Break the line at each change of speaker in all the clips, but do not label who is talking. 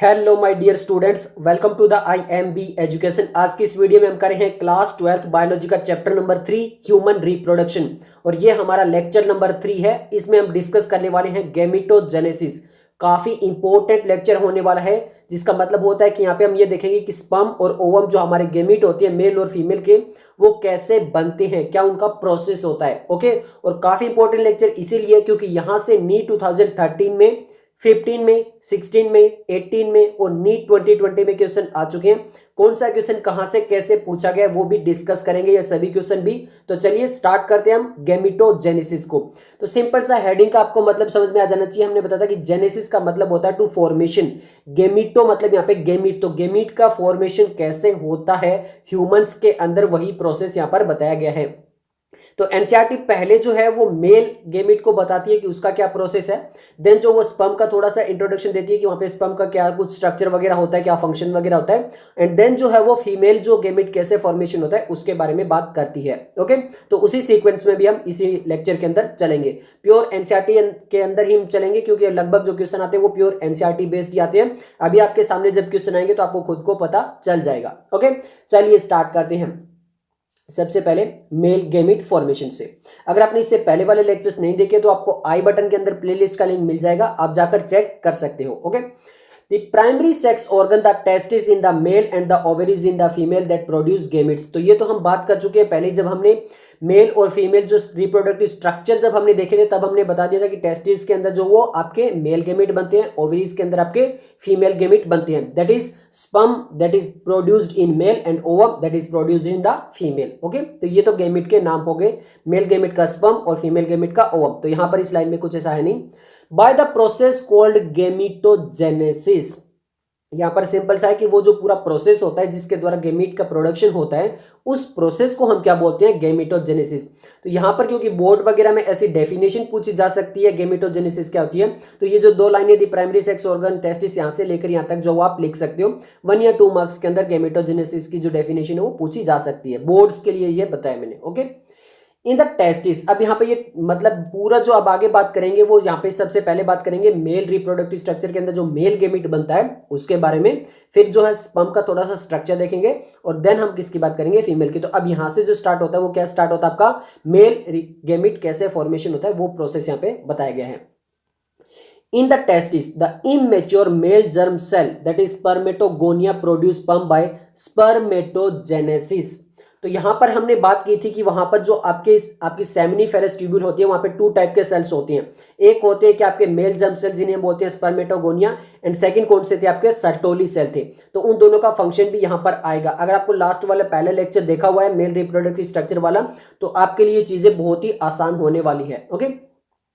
Hello my dear students, welcome to the IMB education. आज की इस वीडियो में हम करेंगे क्लास 12th बायोलॉजी का चैप्टर नंबर 3 ह्यूमन रिप्रोडक्शन और ये हमारा लेक्चर नंबर 3 है। इसमें हम डिस्कस करने वाले हैं गैमेटोजेनेसिस। काफी इंपॉर्टेंट लेक्चर होने वाला है, जिसका मतलब होता है कि यहाँ पे हम ये देखेंगे कि स्पर्म और ओवम जो हमारे गैमीट होती है मेल और फीमेल के, वो कैसे बनते हैं, क्या उनका प्रोसेस होता है। ओके, और काफी इंपॉर्टेंट लेक्चर इसीलिए क्योंकि यहाँ से नीट 2013 में, 15 में, 16 में, 18 में और नीट 2020 में क्वेश्चन आ चुके हैं। कौन सा क्वेश्चन कहां से कैसे पूछा गया वो भी डिस्कस करेंगे, ये सभी क्वेश्चन भी। तो चलिए स्टार्ट करते हैं हम गैमेटोजेनेसिस को। तो सिंपल सा हेडिंग का आपको मतलब समझ में आ जाना चाहिए। हमने बताया था कि जेनेसिस का मतलब होता है टू फॉर्मेशन, गैमीटो मतलब यहाँ पे गैमीट, तो गैमीट का फॉर्मेशन कैसे होता है ह्यूमंस के अंदर, वही प्रोसेस यहाँ पर बताया गया है। तो एनसीईआरटी पहले जो है वो मेल गेमिट को बताती है कि उसका क्या प्रोसेस है, देन जो वो स्पर्म का थोड़ा सा इंट्रोडक्शन देती है कि वहां पे स्पर्म का क्या कुछ स्ट्रक्चर वगैरह होता है, क्या फंक्शन वगैरह होता है, एंड देन जो है वो फीमेल जो गेमिट कैसे फॉर्मेशन होता है उसके बारे में बात करती है। ओके, तो उसी सीक्वेंस में भी हम इसी लेक्चर के अंदर चलेंगे। प्योर एनसीईआरटी के अंदर ही हम चलेंगे क्योंकि लगभग जो क्वेश्चन आते हैं वो प्योर एनसीईआरटी बेस्ड आते हैं। अभी आपके सामने जब क्वेश्चन आएंगे तो आपको खुद को पता चल जाएगा। ओके, चलिए स्टार्ट करते हैं। सबसे पहले मेल गैमीट फॉर्मेशन से। अगर आपने इससे पहले वाले लेक्चर्स नहीं देखे तो आपको आई बटन के अंदर प्लेलिस्ट का लिंक मिल जाएगा, आप जाकर चेक कर सकते हो। Okay, the primary sex organ the testis in the male and the ovaries in the female that produce gametes. तो ये तो हम बात कर चुके हैं पहले, जब हमने मेल और फीमेल जो रिप्रोडक्टिव स्ट्रक्चर जब हमने देखे थे तब हमने बता दिया था कि टेस्टिस के अंदर जो वो आपके मेल गैमेट बनते हैं, ओवरीज के अंदर आपके फीमेल गैमेट बनते हैं, that is sperm that is produced in male and ovum that is produced in the female. Okay, तो ये तो गैमेट के नाम हो गए, मेल गैमेट का स्पर्म और फीमेल गैमेट का ओवम। तो यहां पर इस लाइन में कुछ ऐसा है नहीं। Bye the process called gametogenesis, यहां पर सिंपल सा है कि वो जो पूरा प्रोसेस होता है जिसके द्वारा गैमीट का प्रोडक्शन होता है, उस प्रोसेस को हम क्या बोलते हैं, गैमेटोजेनेसिस। तो यहां पर क्योंकि बोर्ड वगैरह में ऐसी डेफिनेशन पूछी जा सकती है गैमेटोजेनेसिस क्या होती है, तो ये जो दो लाइनें the primary sex organ testis यहां से लेकर यहां तक जो आप लिख सकते हो 1 या 2 मार्क्स के अंदर गैमेटोजेनेसिस की जो डेफिनेशन है वो पूछी जा सकती है। बोर्ड्स के लिए ये बताया मैंने। ओके, इन द टेस्टिस, अब यहाँ पे ये मतलब पूरा जो अब आगे बात करेंगे वो यहाँ पे सबसे पहले बात करेंगे मेल रिप्रोडक्टिव स्ट्रक्चर के अंदर जो मेल गैमीट बनता है उसके बारे में, फिर जो है स्पर्म का थोड़ा सा स्ट्रक्चर देखेंगे और देन हम किसकी बात करेंगे, फीमेल की। तो अब यहाँ से जो स्टार्ट होता है वो क्या स्टार्ट होता है, आपका मेल गैमीट कैसे फॉर्मेशन होता है वो प्रोसेस यहाँ पे बताया गया है। In the testis, the immature male germ cell that is spermatogonia produce sperm by spermatogenesis। तो यहां पर हमने बात की थी कि वहां पर जो आपकी सेमिनिफेरस ट्यूब्यूल होती है वहां पे 2 टाइप के सेल्स होते हैं। एक होते हैं कि आपके मेल जर्म सेल जिन्हें हम बोलते हैं स्पर्मेटोगोनिया, एंड सेकंड कौन से थे, आपके सर्टोली सेल थे। तो उन दोनों का फंक्शन भी यहां पर आएगा। अगर आपको लास्ट वाला पहला लेक्चर देखा हुआ है मेल रिप्रोडक्टिव स्ट्रक्चर वाला, तो आपके लिए चीजें बहुत ही आसान होने वाली है।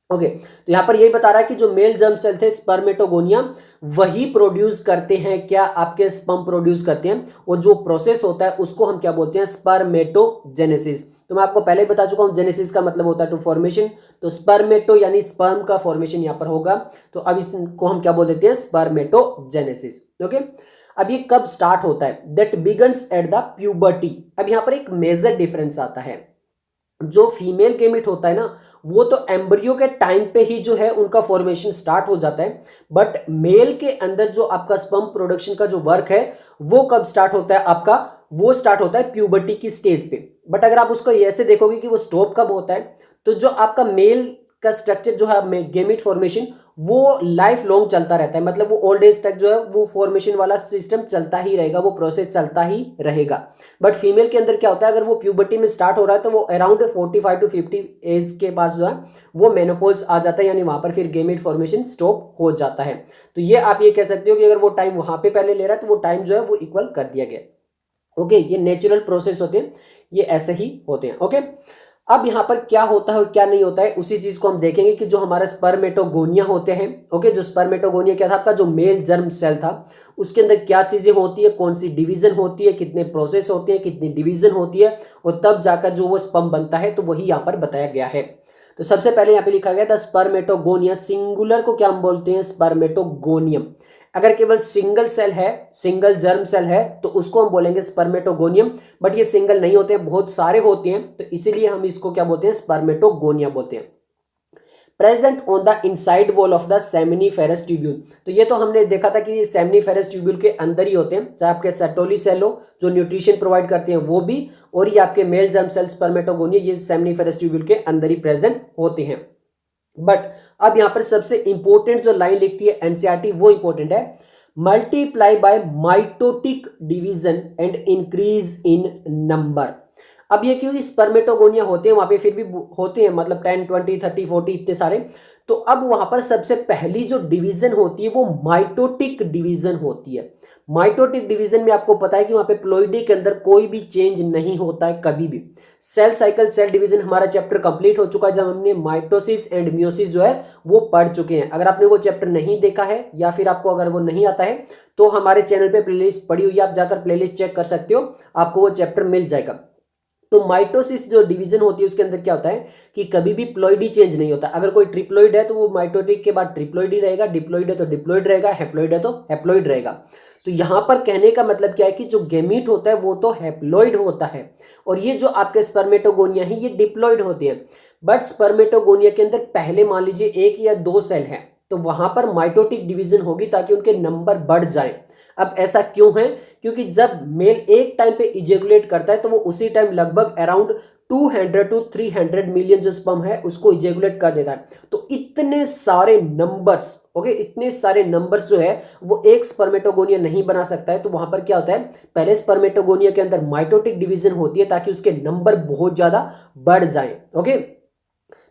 ओके, तो यहां पर यही बता रहा है कि जो मेल जर्म सेल थे स्पर्मेटोगोनिया, वही प्रोड्यूस करते हैं क्या, आपके स्पर्म प्रोड्यूस करते हैं, और जो प्रोसेस होता है उसको हम क्या बोलते हैं, स्पर्मेटोजेनेसिस। तो मैं आपको पहले ही बता चुका हूं जेनेसिस का मतलब होता है टू फॉर्मेशन, तो स्पर्मेटो यानी स्पर्म का फॉर्मेशन यहां पर होगा, तो अब इसको हम क्या बोल देते हैं, स्पर्मेटोजेनेसिस। ओके, अब ये कब स्टार्ट होता है, that begins at the puberty. अब यहां पर एक मेजर डिफरेंस आता है, जो फीमेल गैमेट होता है ना वो तो एम्ब्रियो के टाइम पे ही जो है उनका फॉर्मेशन स्टार्ट हो जाता है, बट मेल के अंदर जो आपका स्पर्म प्रोडक्शन का जो वर्क है वो कब स्टार्ट होता है आपका, वो स्टार्ट होता है प्यूबर्टी की स्टेज पे। बट अगर आप उसको ऐसे देखोगे कि वो स्टॉप कब होता है, तो जो आपका मेल का स्ट्रक्चर जो है गैमेट फॉर्मेशन वो लाइफ लॉन्ग चलता रहता है, मतलब वो ओल्ड एज तक जो है वो फॉर्मेशन वाला सिस्टम चलता ही रहेगा, वो प्रोसेस चलता ही रहेगा। बट फीमेल के अंदर क्या होता है, अगर वो प्यूबर्टी में स्टार्ट हो रहा है तो वो अराउंड 45 to 50 एज के पास जो है वो मेनोपॉज आ जाता है, यानी वहां पर फिर गैमेट फॉर्मेशन स्टॉप हो जाता है। तो ये आप ये कह सकते हो कि अगर वो टाइम वहां पे पहले ले रहा है तो वो टाइम जो है वो इक्वल कर दिया गया। ओके, ये नेचुरल प्रोसेस होते हैं, ये ऐसे ही होते हैं। ओके, अब यहां पर क्या होता है और क्या नहीं होता है उसी चीज को हम देखेंगे कि जो हमारा स्पर्मेटोगोनिया होते हैं। ओके, जो स्पर्मेटोगोनिया क्या था, आपका जो मेल जर्म सेल था उसके अंदर क्या चीजें होती है, कौन सी डिवीजन होती है, कितने प्रोसेस होते हैं, कितनी डिवीजन होती है, और तब जाकर जो वो स्पर्म बनता है, तो वही यहां पर बताया गया है। तो सबसे पहले यहां पे लिखा गया था स्पर्मेटोगोनिया, सिंगुलर को क्या हम बोलते हैं, स्पर्मेटोगोनियम। अगर केवल सिंगल सेल है, सिंगल जर्म सेल है, तो उसको हम बोलेंगे स्पर्मेटोगोनियम, बट ये सिंगल नहीं होते हैं, बहुत सारे होते हैं, तो इसीलिए हम इसको क्या बोलते हैं, स्पर्मेटोगोनिया बोलते हैं। Present on the inside wall of the seminiferous tubule. तो ये तो हमने देखा था कि सेमिनिफेरस ट्यूब्यूल के अंदर ही होते हैं, चाहे आपके सर्टोली सेल हो जो न्यूट्रिशन प्रोवाइड करते हैं वो भी, और ये आपके मेल जर्म सेल्स स्पर्मेटोगोनिया ये सेमिनिफेरस ट्यूब्यूल के अंदर ही प्रेजेंट होते हैं। बट अब यहां पर सबसे इंपॉर्टेंट जो लाइन लिखती है एनसीईआरटी वो इंपॉर्टेंट है, multiply by mitotic division and increase in number. अब ये क्योंकि स्पर्मेटोगोनिया होते हैं वहां पे फिर भी होते हैं, मतलब 10 20 30 40 इतने सारे, तो अब वहां पर सबसे पहली जो डिवीजन होती है वो माइटोटिक डिवीजन होती है। माइटोटिक डिवीजन में आपको पता है कि वहां पे प्लोइडी के अंदर कोई भी चेंज नहीं होता है कभी भी। सेल साइकिल सेल डिवीजन हमारा चैप्टर कंप्लीट हो चुका है जब हमने माइटोसिस एंड मियोसिस जो है वो पढ़ चुके हैं। अगर आपने वो चैप्टर नहीं देखा है या फिर आपको अगर वो नहीं आता है तो हमारे चैनल पे प्लेलिस्ट पड़ी हुई है, आप जाकर प्लेलिस्ट चेक कर सकते हो, आपको वो चैप्टर मिल जाएगा। तो माइटोसिस जो डिवीजन होती है उसके अंदर क्या होता है कि कभी भी प्लॉइडी चेंज नहीं होता। अगर कोई ट्रिप्लॉइड है तो वो माइटोटिक के बाद ट्रिप्लॉइड ही रहेगा, डिप्लॉइड है तो डिप्लॉइड रहेगा, हैप्लॉइड है तो हैप्लॉइड रहेगा। तो यहां पर कहने का मतलब क्या है कि जो गेमीट होता है वो तो हैप्लॉइड होता है, और ये जो आपके स्पर्मेटोगोनिया है ये डिप्लॉइड होते हैं। बट स्पर्मेटोगोनिया के अंदर पहले मान लीजिए 1 या 2 सेल है तो वहां पर माइटोटिक डिवीजन होगी ताकि उनके नंबर बढ़ जाए। अब ऐसा क्यों है? क्योंकि जब मेल एक टाइम पे इजेकुलेट करता है तो वो उसी टाइम लगभग अराउंड 200 to 300 मिलियन जो स्पर्म है उसको इजेकुलेट कर देता है। तो इतने सारे नंबर्स, ओके, इतने सारे नंबर्स जो है वो एक स्पर्मेटोगोनिया नहीं बना सकता है। तो वहां पर क्या होता है, पहले स्पर्मेटोगोनिया के अंदर माइटोटिक डिवीजन होती है ताकि उसके नंबर बहुत ज्यादा बढ़ जाए। ओके,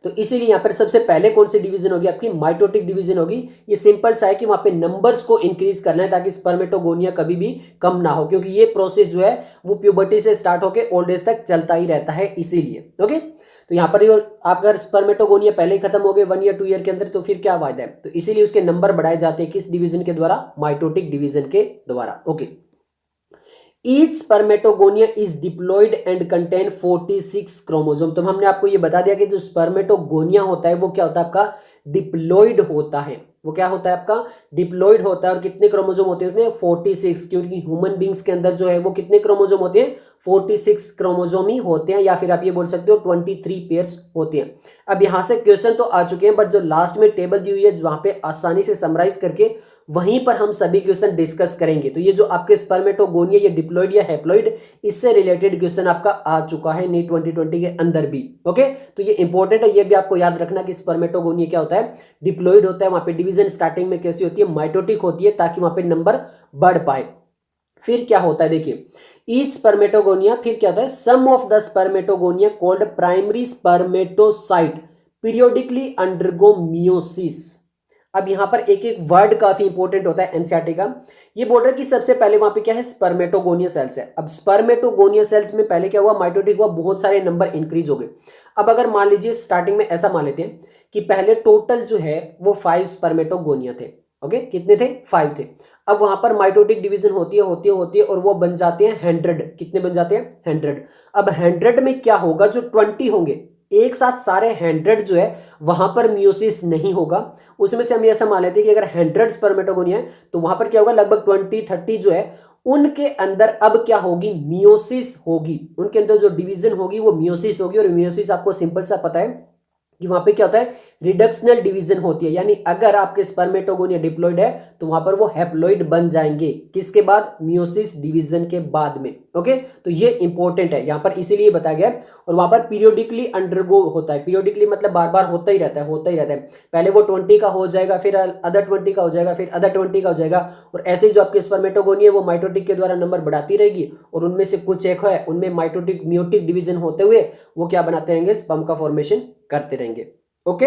तो इसीलिए यहां पर सबसे पहले कौन सी डिवीजन होगी, आपकी माइटोटिक डिवीजन होगी। ये सिंपल सा है कि वहां पे नंबर्स को इंक्रीज करना है ताकि स्पर्मेटोगोनिया कभी भी कम ना हो, क्योंकि ये प्रोसेस जो है वो प्यूबर्टी से स्टार्ट होकर ओल्ड एज तक चलता ही रहता है इसीलिए। ओके, तो यहाँ पर आप अगर स्पर्मेटोगोनिया पहले ही खत्म हो गए 1 या 2 ईयर के अंदर तो फिर क्या फायदा है। तो इसीलिए उसके नंबर बढ़ाए जाते हैं किस डिवीजन के द्वारा, माइटोटिक डिवीजन के द्वारा। Okay, each spermatogonia is diploid and contain 46 chromosome. तो हमने आपको ये बता दिया कि जो स्पर्मेटोगोनिया होता है वो क्या होता है, आपका डिप्लॉइड होता है। वो क्या होता है, आपका डिप्लॉइड होता है। और कितने क्रोमोसोम होते हैं उसमें, 46, क्योंकि ह्यूमन बींग्स के अंदर जो है वो कितने क्रोमोसोम होते हैं, 46 क्रोमोसोम ही होते हैं, या फिर आप ये बोल सकते हो 23 पेयर्स होते हैं। अब यहां से क्वेश्चन तो आ चुके हैं, बट जो लास्ट में टेबल दी हुई है वहां पे आसानी से समराइज करके वहीं पर हम सभी क्वेश्चन डिस्कस करेंगे। तो ये जो आपके स्पर्मेटोगोनिया, ये डिप्लॉइड या हैप्लॉइड, इससे रिलेटेड क्वेश्चन आपका आ चुका है नीट 2020 के अंदर भी। ओके, तो ये इंपॉर्टेंट है, ये भी आपको याद रखना कि स्पर्मेटोगोनिया क्या होता है, डिप्लॉइड होता है। वहां पे डिवीजन स्टार्टिंग में कैसी होती है, माइटोटिक होती है, ताकि वहां पे नंबर बढ़ पाए। फिर क्या होता है, देखिए, ईच स्पर्मेटोगोनिया, फिर क्या होता है, some of the spermatogonia called primary spermatocyte periodically undergo meiosis. अब यहां पर एक एक वर्ड काफी इंपॉर्टेंट होता है एनसीईआरटी का। ये बोल रहा है कि सबसे पहले वहां पे क्या है, स्पर्मेटोगोनिया सेल्स है। अब स्पर्मेटोगोनिया सेल्स में पहले क्या हुआ, माइटोटिक हुआ, बहुत सारे नंबर इंक्रीज हो गए। अब अगर मान लीजिए स्टार्टिंग में ऐसा मान लेते हैं कि पहले टोटल जो है वो 5 स्पर्मेटोगोनिया थे। ओके, कितने थे, 5 थे। अब वहां पर माइटोटिक डिवीजन होती है और वो बन जाते हैं 100। कितने बन जाते हैं, 100। अब 100 में क्या होगा, जो 20 होंगे एक साथ सारे 100 जो है वहां पर मियोसिस नहीं होगा। उसमें से हम ऐसा मान लेते हैं कि अगर 100 स्पर्मेटोगोनिया है तो वहां पर क्या होगा, लगभग 20-30 जो है उनके अंदर अब क्या होगी, मियोसिस होगी। उनके अंदर जो डिवीजन होगी वो मियोसिस होगी। और मियोसिस आपको सिंपल सा पता है कि वहां पे क्या होता है, रिडक्शनल डिवीजन होती है। यानी अगर आपके स्पर्मेटोगोनिया डिप्लॉइड है तो वहां पर वो हैप्लॉइड बन जाएंगे, किसके बाद, मियोसिस डिवीजन के बाद में। ओके, तो ये इंपॉर्टेंट है यहां पर, इसीलिए बताया गया। और वहां पर पीरियोडिकली अंडरगो होता है, पीरियोडिकली मतलब बार बार होता ही रहता है। पहले वो 20 का हो जाएगा, फिर अदर 20 का हो जाएगा, फिर अदर 20 का हो जाएगा। और ऐसे जो आपके स्पर्मेटोगोनिया वो माइटोटिक के द्वारा नंबर बढ़ाती रहेगी। और उनमें से कुछ एक है, उनमें माइटोटिक मियोटिक डिवीजन होते हुए वो क्या बनाते रहेंगे, स्पर्म का फॉर्मेशन करते रहेंगे। ओके,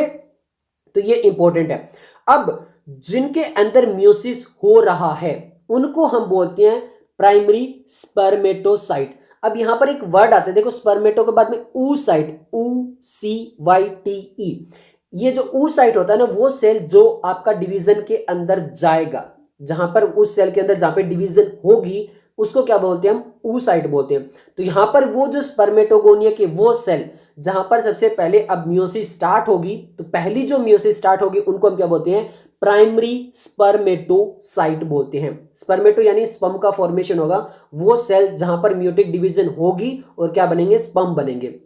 तो ये इंपॉर्टेंट है। अब जिनके अंदर मियोसिस हो रहा है उनको हम बोलते हैं प्राइमरी स्पर्मेटोसाइट। अब यहां पर एक वर्ड आता है, देखो, स्पर्मेटो के बाद में ऊसाइट, UCYTE। ये जो ऊसाइट होता है ना, वो सेल जो आपका डिवीजन के अंदर जाएगा, जहां पर उस सेल के अंदर जहां पे डिवीजन होगी उसको क्या बोलते हैं, हम ऊसाइट बोलते हैं। तो यहां पर वो जो स्पर्मेटोगोनिया के वो सेल जहां पर सबसे पहले अब मियोसिस स्टार्ट होगी, तो पहली जो मियोसिस स्टार्ट होगी उनको हम क्या बोलते हैं, प्राइमरी स्पर्मेटोसाइट बोलते हैं। स्पर्मेटो यानी स्पर्म का फॉर्मेशन होगा, वो सेल जहां पर मियोटिक डिवीजन होगी और क्या बनेंगे, स्पर्म बनेंगे।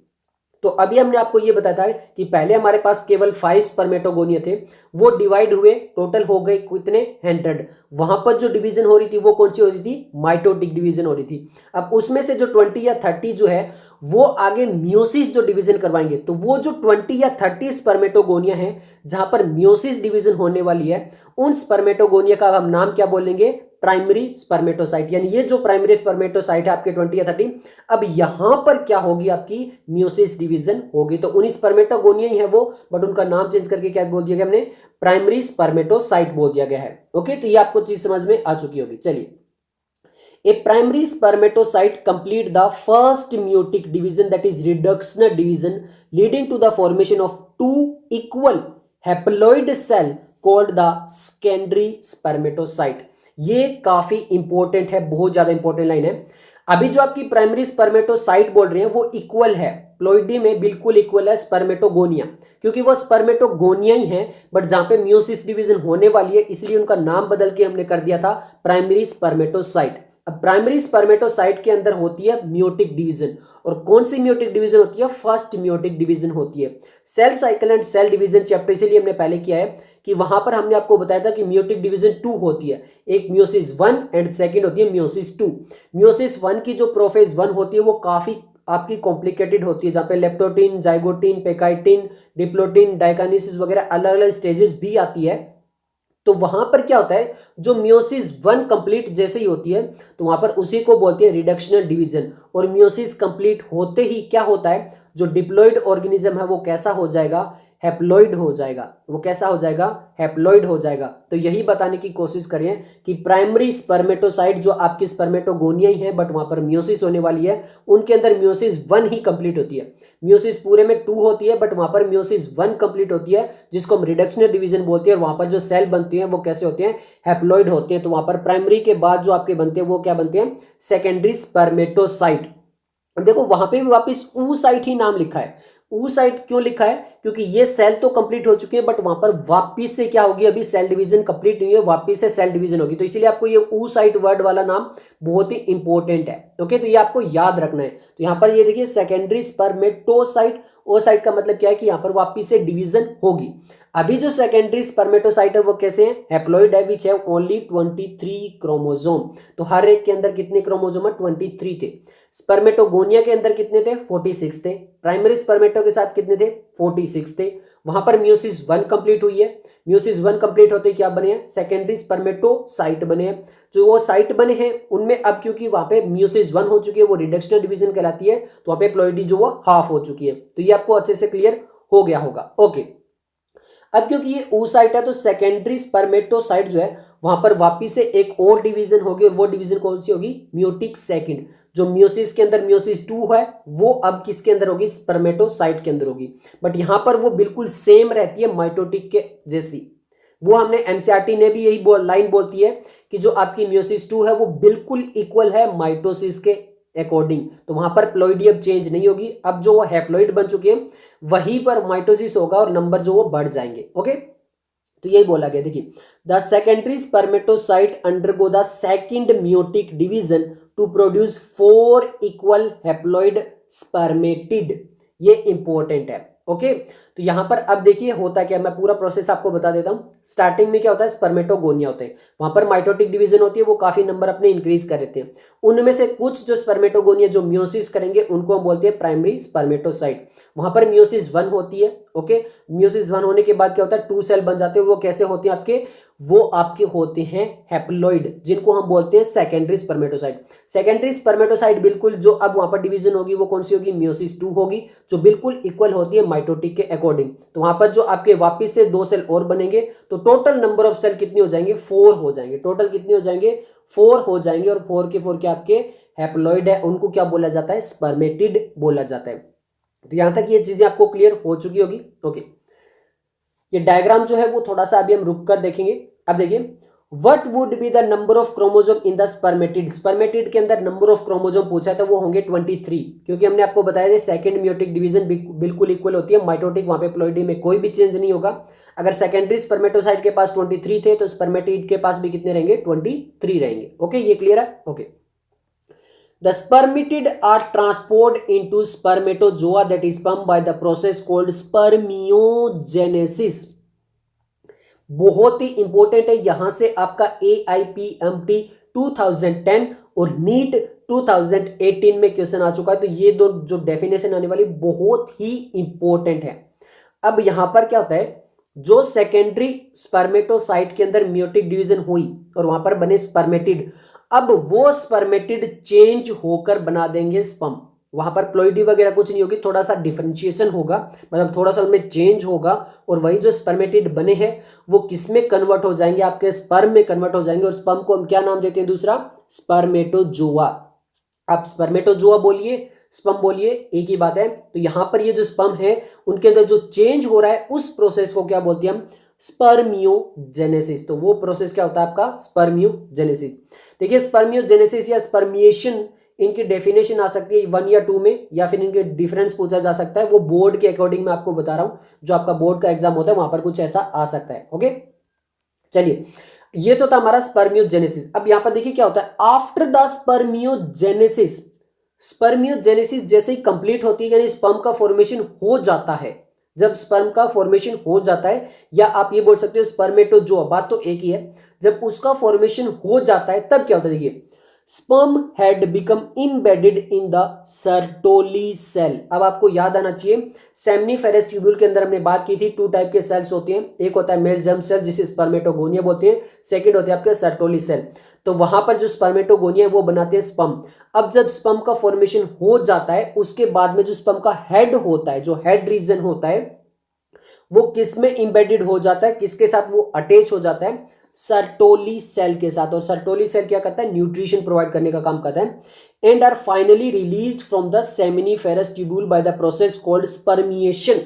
तो अभी हमने आपको ये बताया था कि पहले हमारे पास केवल 5 स्पर्मेटोगोनिया थे, वो डिवाइड हुए, टोटल हो गए कितने 100। वहां पर जो डिवीजन हो रही थी वो कौन सी हो रही थी, माइटोटिक डिवीजन हो रही थी। अब उसमें से जो 20 या 30 जो है वो आगे मियोसिस जो डिवीजन करवाएंगे, तो वो जो 20 या 30 स्पर्मेटोगोनिया है जहां पर मियोसिस डिवीजन होने वाली है, उन स्पर्मेटोगोनिया का हम नाम क्या बोलेंगे, प्राइमरी स्पर्मेटोसाइट। यानी ये जो प्राइमरी स्पर्मेटोसाइट है आपके 20 या 30, अब यहां पर क्या होगी, आपकी मियोसिस डिवीजन होगी। तो उन्हीं स्पर्मेटोगोनिया ही है वो, बट उनका नाम चेंज करके क्या बोल दिया गया हमने, प्राइमरी स्पर्मेटोसाइट बोल दिया गया है। ओके, तो ये आपको चीज समझ में आ चुकी होगी। चलिए, A primary spermatocyte complete the first meiotic division, that is reductional division, leading to the formation of two equal haploid cell called the secondary spermatocyte। ये काफी इंपॉर्टेंट है, बहुत ज्यादा इंपॉर्टेंट लाइन है। अभी जो आपकी प्राइमरी स्पर्मेटोसाइट बोल रहे हैं वो इक्वल है, प्लॉइडी में बिल्कुल इक्वल है स्पर्मेटोगोनिया, क्योंकि वो स्पर्मेटोगोनिया ही है, बट जहां पे मियोसिस डिवीजन होने वाली है इसलिए उनका नाम बदल के हमने कर दिया था प्राइमरी स्पर्मेटोसाइट। अब प्राइमरी स्पर्मेटोसाइट के अंदर होती है मियोटिक डिवीजन, और कौन सी मियोटिक डिवीजन होती है, फर्स्ट मियोटिक डिवीजन होती है। Cell cycle and cell division chapter इसीलिए हमने पहले किया है कि वहां पर हमने आपको बताया था कि मियोटिक डिवीजन 2 होती है, एक मियोसिस 1 एंड सेकंड होती है मियोसिस 2। मियोसिस 1 की जो प्रोफेज 1 होती है वो काफी आपकी कॉम्प्लिकेटेड होती है, जहां पे लेप्टोटीन, जाइगोटीन, पेकाइटिन, डिप्लोटीन, डाइकाइनेसिस वगैरह अलग अलग स्टेजेस भी आती है। तो वहां पर क्या होता है, जो मियोसिस 1 कंप्लीट जैसे ही होती है तो वहां पर उसी को बोलते हैं रिडक्शनल डिवीजन, और मियोसिस कंप्लीट होते ही क्या होता है, जो डिप्लॉइड ऑर्गेनिज्म है वो कैसा हो जाएगा, हैप्लॉइड हो जाएगा। वो कैसा हो जाएगा, हैप्लॉइड हो जाएगा। तो यही बताने की कोशिश करें कि प्राइमरी स्पर्मेटोसाइट जो आपकी स्पर्मेटोगोनिया ही है बट वहां पर मियोसिस होने वाली है, उनके अंदर मियोसिस 1 ही कंप्लीट होती है। मियोसिस पूरे में 2 होती है बट वहां पर मियोसिस 1 कंप्लीट होती है, जिसको हम रिडक्शनल डिवीजन बोलते हैं। और वहां पर जो सेल बनती हैं वो कैसे होते हैं, हैप्लॉइड होते हैं। तो वहां पर प्राइमरी के बाद जो आपके बनते हैं वो क्या बनते हैं, सेकेंडरी स्पर्मेटोसाइट। देखो वहां पे भी वापस ऊ साइट ही नाम लिखा है। ऊ साइट क्यों लिखा है, क्योंकि ये सेल तो कंप्लीट हो चुके हैं बट वहां पर वापिस से क्या होगी, अभी सेल डिवीजन कंप्लीट नहीं है, वापिस से सेल डिवीजन होगी। तो इसीलिए आपको ये ऊ साइट वर्ड वाला नाम बहुत ही इंपॉर्टेंट है। ओके, तो ये आपको याद रखना है। तो यहां पर ये देखिए सेकेंडरी स्पर्मेटोसाइट, ओ साइट का मतलब क्या है कि यहां पर वापिस से डिवीजन होगी। अभी जो सेकेंडरी स्पर्मेटोसाइट है वो कैसे है, हैप्लॉइड है, विच है ओनली 23 क्रोमोसोम। तो हर एक के अंदर कितने क्रोमोसोम है, 23 थे। स्पर्मेटोगोनिया के अंदर कितने थे, 46 थे। प्राइमरी स्पर्मेटो के साथ कितने थे, 46 थे। वहां पर मियोसिस 1 कंप्लीट हुई है। मियोसिस 1 कंप्लीट होते क्या बने हैं, सेकेंडरी स्पर्मेटोसाइट बने हैं। जो वो साइट बने हैं उनमें अब क्योंकि वहां पे मियोसिस 1 हो चुकी है, वो रिडक्शनल डिवीजन कहलाती है, तो वहां पे प्लॉइडी जो वो हाफ हो चुकी है। तो ये आपको अच्छे से क्लियर हो गया होगा। ओके, अब क्योंकि ये ओ साइट है तो सेकेंडरी स्पर्मेटोसाइट जो है वहां पर वापिस से एक और डिवीजन होगी, और वो डिवीजन कौन सी होगी, मियोटिक सेकंड। जो मियोसिस के अंदर मियोसिस 2 है वो अब किसके अंदर होगी, स्पर्मेटोसाइट के अंदर होगी। बट यहां पर वो बिल्कुल सेम रहती है माइटोटिक के जैसी। वो हमने एनसीईआरटी ने भी यही लाइन बोलती है कि जो आपकी मियोसिस 2 है वो बिल्कुल इक्वल है माइटोसिस के अकॉर्डिंग। तो वहां पर प्लॉइडी अब चेंज नहीं होगी, अब जो वो हैप्लॉइड बन चुके हैं वहीं पर माइटोसिस होगा और नंबर जो वो बढ़ जाएंगे। ओके, तो यही बोला गया। देखिए, the secondary spermatocyte undergo the second meiotic division to produce 4 equal haploid spermatid. ये इंपॉर्टेंट है। ओके, तो यहां पर अब देखिए होता क्या, मैं पूरा प्रोसेस आपको बता देता हूं। स्टार्टिंग में क्या होता है, स्पर्मेटोगोनिया होते हैं, वहां पर माइटोटिक डिवीजन होती है, वो काफी नंबर अपने इंक्रीज कर देते हैं। उनमें से कुछ जो स्पर्मेटोगोनिया जो मियोसिस करेंगे उनको हम बोलते हैं प्राइमरी स्पर्मेटोसाइट। वहां पर मियोसिस 1 होती है। ओके, मियोसिस 1 होने के बाद क्या होता है, 2 सेल बन जाते हैं। वो कैसे होते हैं आपके, वो आपके होते हैं हैप्लॉइड, जिनको हम बोलते हैं सेकेंडरी स्पर्मेटोसाइट। सेकेंडरी स्पर्मेटोसाइट बिल्कुल जो अब वहां पर डिवीजन होगी वो कौन सी होगी, मियोसिस 2 होगी, जो बिल्कुल इक्वल होती है माइटोटिक के अकॉर्डिंग। तो वहां पर जो आपके वापिस से 2 सेल और बनेंगे, तो टोटल नंबर ऑफ सेल कितने हो जाएंगे, 4 हो जाएंगे। टोटल कितने हो जाएंगे, 4 हो जाएंगे। और 4 के 4 के आपके हैप्लॉइड है, उनको क्या बोला जाता है, स्पर्मेटिड बोला जाता है। तो यहां तक ये चीजें आपको क्लियर हो चुकी होगी। ओके, ये डायग्राम जो है वो थोड़ा सा अभी हम रुक कर देखेंगे। अब देखिए, what would be the number of chromosome in the spermatid. Spermatid के अंदर नंबर ऑफ क्रोमोसोम पूछा था, वो होंगे 23, क्योंकि हमने आपको बताया था सेकंड मियोटिक डिवीजन बिल्कुल इक्वल होती है माइटोटिक, वहां पे प्लॉइडी में कोई भी चेंज नहीं होगा। अगर सेकेंडरी स्पर्मेटोसाइट के पास 23 थे तो स्पर्मेटिड के पास भी कितने रहेंगे, 23 रहेंगे। ओके, ये क्लियर है। Okay, the spermatid are transport into spermatozoa that is sperm by the process called spermiogenesis. बहुत ही इंपॉर्टेंट है, यहां से आपका AIPMT 2010 और नीट 2018 में क्वेश्चन आ चुका है। तो ये दो जो डेफिनेशन आने वाली बहुत ही इंपॉर्टेंट है। अब यहां पर क्या होता है, जो सेकेंडरी स्पर्मेटोसाइट के अंदर मियोटिक डिवीजन हुई और वहां पर बने स्पर्मेटिड, अब वो स्पर्मेटिड चेंज होकर बना देंगे स्पर्म। वहां पर प्लोइडी वगैरह कुछ नहीं होगी, थोड़ा सा डिफरेंशिएशन होगा, मतलब थोड़ा सा उनमें चेंज होगा, और वही जो स्पर्मेटिड बने हैं वो किस में कन्वर्ट हो जाएंगे, आपके स्पर्म में कन्वर्ट हो जाएंगे। और स्पर्म को हम क्या नाम देते हैं, दूसरा स्पर्मेटोजोआ। आप स्पर्मेटोजोआ बोलिए, स्पर्म बोलिए, एक ही बात है। तो यहां पर ये जो स्पर्म है उनके अंदर जो चेंज हो रहा है उस प्रोसेस को क्या बोलते हैं हम, स्पर्मियोजेनेसिस। तो वो प्रोसेस क्या होता है आपका, स्पर्मियोजेनेसिस। देखिए स्पर्मियोजेनेसिस या स्पर्मिएशन, इनकी डेफिनेशन आ सकती है 1 या 2 में, या फिर इनके डिफरेंस पूछा जा सकता है। वो बोर्ड के अकॉर्डिंग मैं आपको बता रहा हूं, जो आपका बोर्ड का एग्जाम होता है वहां पर कुछ ऐसा आ सकता है। ओके, चलिए, ये तो था हमारा स्पर्मियोजेनेसिस। अब यहां पर देखिए क्या होता है, आफ्टर द स्पर्मियोजेनेसिस, स्पर्मियोजेनेसिस जैसे ही कंप्लीट होती है, यानी स्पर्म का फॉर्मेशन हो जाता है, जब स्पर्म का फॉर्मेशन हो जाता है, या आप ये बोल सकते हो स्पर्मेटोजोआ, बात तो एक ही है, जब उसका फॉर्मेशन हो जाता है तब क्या होता है, देखिए sperm had become embedded in the Sertoli cell। अब आपको याद आना चाहिए, सेमनीफेरस ट्यूब्यूल के अंदर हमने बात की थी, 2 टाइप के सेल्स होते हैं, एक होता है मेल जर्म सेल जिसे स्पर्मेटोगोनिया बोलते हैं, सेकंड होते हैं आपके सर्टोली सेल। तो वहां पर जो स्पर्मेटोगोनिया है वो बनाते हैं स्पर्म। अब जब स्पर्म का फॉर्मेशन हो जाता है उसके बाद में जो स्पर्म का हेड होता है, जो हेड रीजन होता है, वो किस में इंबेडेड हो जाता है, किसके साथ वो अटैच हो जाता है, सर्टोली सेल के साथ। और सर्टोली सेल क्या करता है, न्यूट्रिशन प्रोवाइड करने का काम करता है। And are finally released from the seminiferous tubule by the process called spermiation.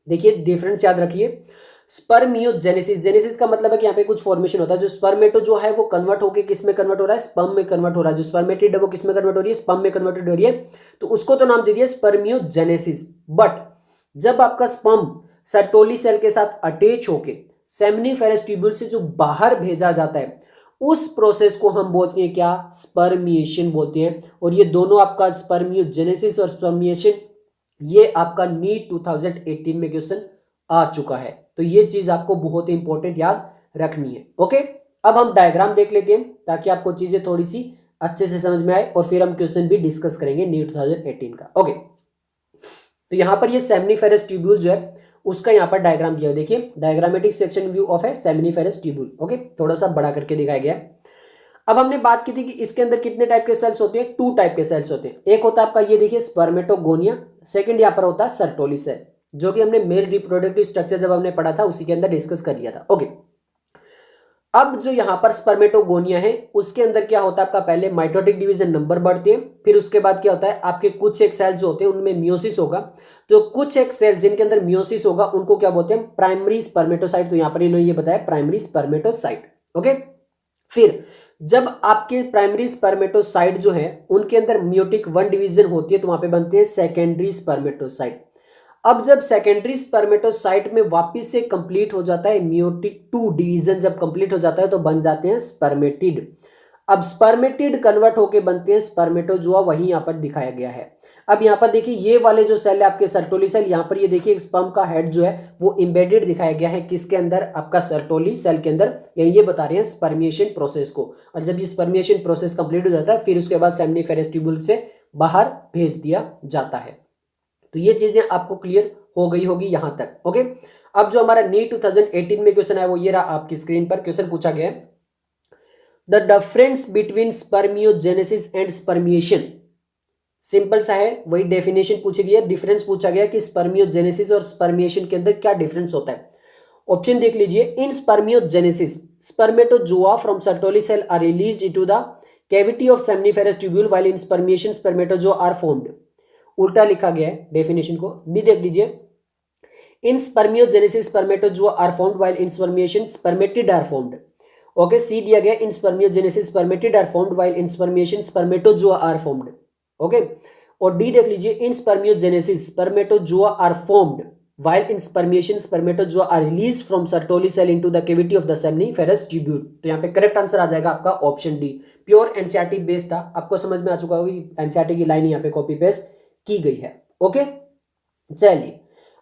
देखिए डिफरेंस याद रखिए, स्पर्मियोजेनेसिस, जेनेसिस का मतलब है कि यहाँ पे कुछ फॉर्मेशन होता है, जो स्पर्मेटो जो है वो कन्वर्ट होकर किस में कन्वर्ट हो रहा है, स्पर्म में कन्वर्ट हो रहा है, जो स्पर्मेटिड है वो किस में कन्वर्ट हो रही है, स्पर्म में कन्वर्टेड हो रही है, तो उसको तो नाम दे दिया स्पर्मियोजेनेसिस। बट जब आपका स्पर्म सर्टोली सेल के साथ अटैच होके सेमिनिफेरस ट्यूब्यूल से जो बाहर भेजा जाता है, उस प्रोसेस को हम बोलते हैं क्या, स्पर्मिएशन बोलते हैं। और ये दोनों आपका स्पर्मियोजेनेसिस और स्पर्मिएशन, ये आपका नीट 2018 में क्वेश्चन आ चुका है। तो ये चीज आपको बहुत ही इंपॉर्टेंट याद रखनी है। ओके, अब हम डायग्राम देख लेते हैं ताकि आपको चीजें थोड़ी सी अच्छे से समझ में आए, और फिर हम क्वेश्चन भी डिस्कस करेंगे नीट 2018 का। ओके, तो यहां पर ये सेमिनिफेरस ट्यूब्यूल जो है उसका यहाँ पर डायग्राम दिया है। देखिए डायग्रामेटिक सेक्शन व्यू ऑफ है सेमिनिफेरस ट्यूब्यूल। ओके, थोड़ा सा बड़ा करके दिखाया गया है। अब हमने बात की थी कि इसके अंदर कितने टाइप के सेल्स होते हैं, 2 टाइप के सेल्स होते हैं। एक होता है आपका ये देखिए स्पर्मेटोगोनिया, सेकंड यहाँ पर होता है सर्टोली सेल, जो कि हमने मेल रिप्रोडक्टिव स्ट्रक्चर जब हमने पढ़ा था उसी के अंदर डिस्कस कर लिया था। ओके, अब जो यहां पर स्पर्मेटोगोनिया है उसके अंदर क्या होता है आपका, पहले माइटोटिक डिवीजन नंबर बढ़ते हैं, फिर उसके बाद क्या होता है आपके कुछ एक सेल जो होते हैं उनमें मियोसिस होगा। तो कुछ एक सेल जिनके अंदर मियोसिस होगा उनको क्या बोलते हैं, प्राइमरी स्पर्मेटोसाइट। तो यहां पर इन्होंने ये बताया प्राइमरी स्पर्मेटोसाइट। ओके, फिर जब आपके प्राइमरी स्पर्मेटोसाइट जो है उनके अंदर मियोटिक 1 डिवीजन होती है तो वहां पे बनते हैं सेकेंडरी स्पर्मेटोसाइट। अब जब सेकेंडरी स्पर्मेटोसाइट में वापिस से कंप्लीट हो जाता है मियोटिक 2 डिवीजन, जब कंप्लीट हो जाता है तो बन जाते हैं स्पर्मेटिड। अब स्पर्मेटिड कन्वर्ट होके बनते हैं स्पर्मेटोजोआ, वही यहाँ पर दिखाया गया है। अब यहाँ पर देखिए ये वाले जो सेल है आपके सर्टोली सेल, यहाँ पर ये देखिए स्पर्म का हेड जो है वो इम्बेडेड दिखाया गया है किसके अंदर, आपका सर्टोली सेल के अंदर। ये बता रहे हैं स्पर्मिएशन प्रोसेस को। और जब ये स्पर्मिएशन प्रोसेस कंप्लीट हो जाता है फिर उसके बाद सेमिनिफेरस ट्यूब्यूल से बाहर भेज दिया जाता है। तो ये चीजें आपको क्लियर हो गई होगी यहां तक। ओके, अब जो हमारा नीट 2018 में क्वेश्चन है वो ये रहा, आपकी स्क्रीन पर क्वेश्चन पूछा गया है, the difference between spermiogenesis and spermiation. Simple सा है, वही डेफिनेशन पूछी गई है, डिफरेंस पूछा गया कि स्पर्मियोजेनेसिस और स्पर्मिएशन के अंदर क्या डिफरेंस होता है। ऑप्शन देख लीजिए, in spermiogenesis spermatozoa from Sertoli cell are released into the cavity of seminiferous tubule while in spermiation spermatozoa are formed. उल्टा लिखा गया है डेफिनेशन को, भी देख लीजिए, in spermiogenesis spermatozoa are formed while in spermiation spermatid are formed. Okay, C दिया गया in spermiogenesis spermatid are formed while in spermiation spermatozoa are formed. Okay, और डी देख लीजिए, in spermiogenesis spermatozoa are formed while in spermiation spermatozoa are released from Sertoli cell into the cavity of the seminiferous tubule। तो यहाँ पे correct answer आ जाएगा आपका option D. Pure NCERT based था, आपको समझ में आ चुका होगा कि एनसीईआरटी की लाइन यहाँ पे कॉपी पेस्ट की गई है। ओके, चलिए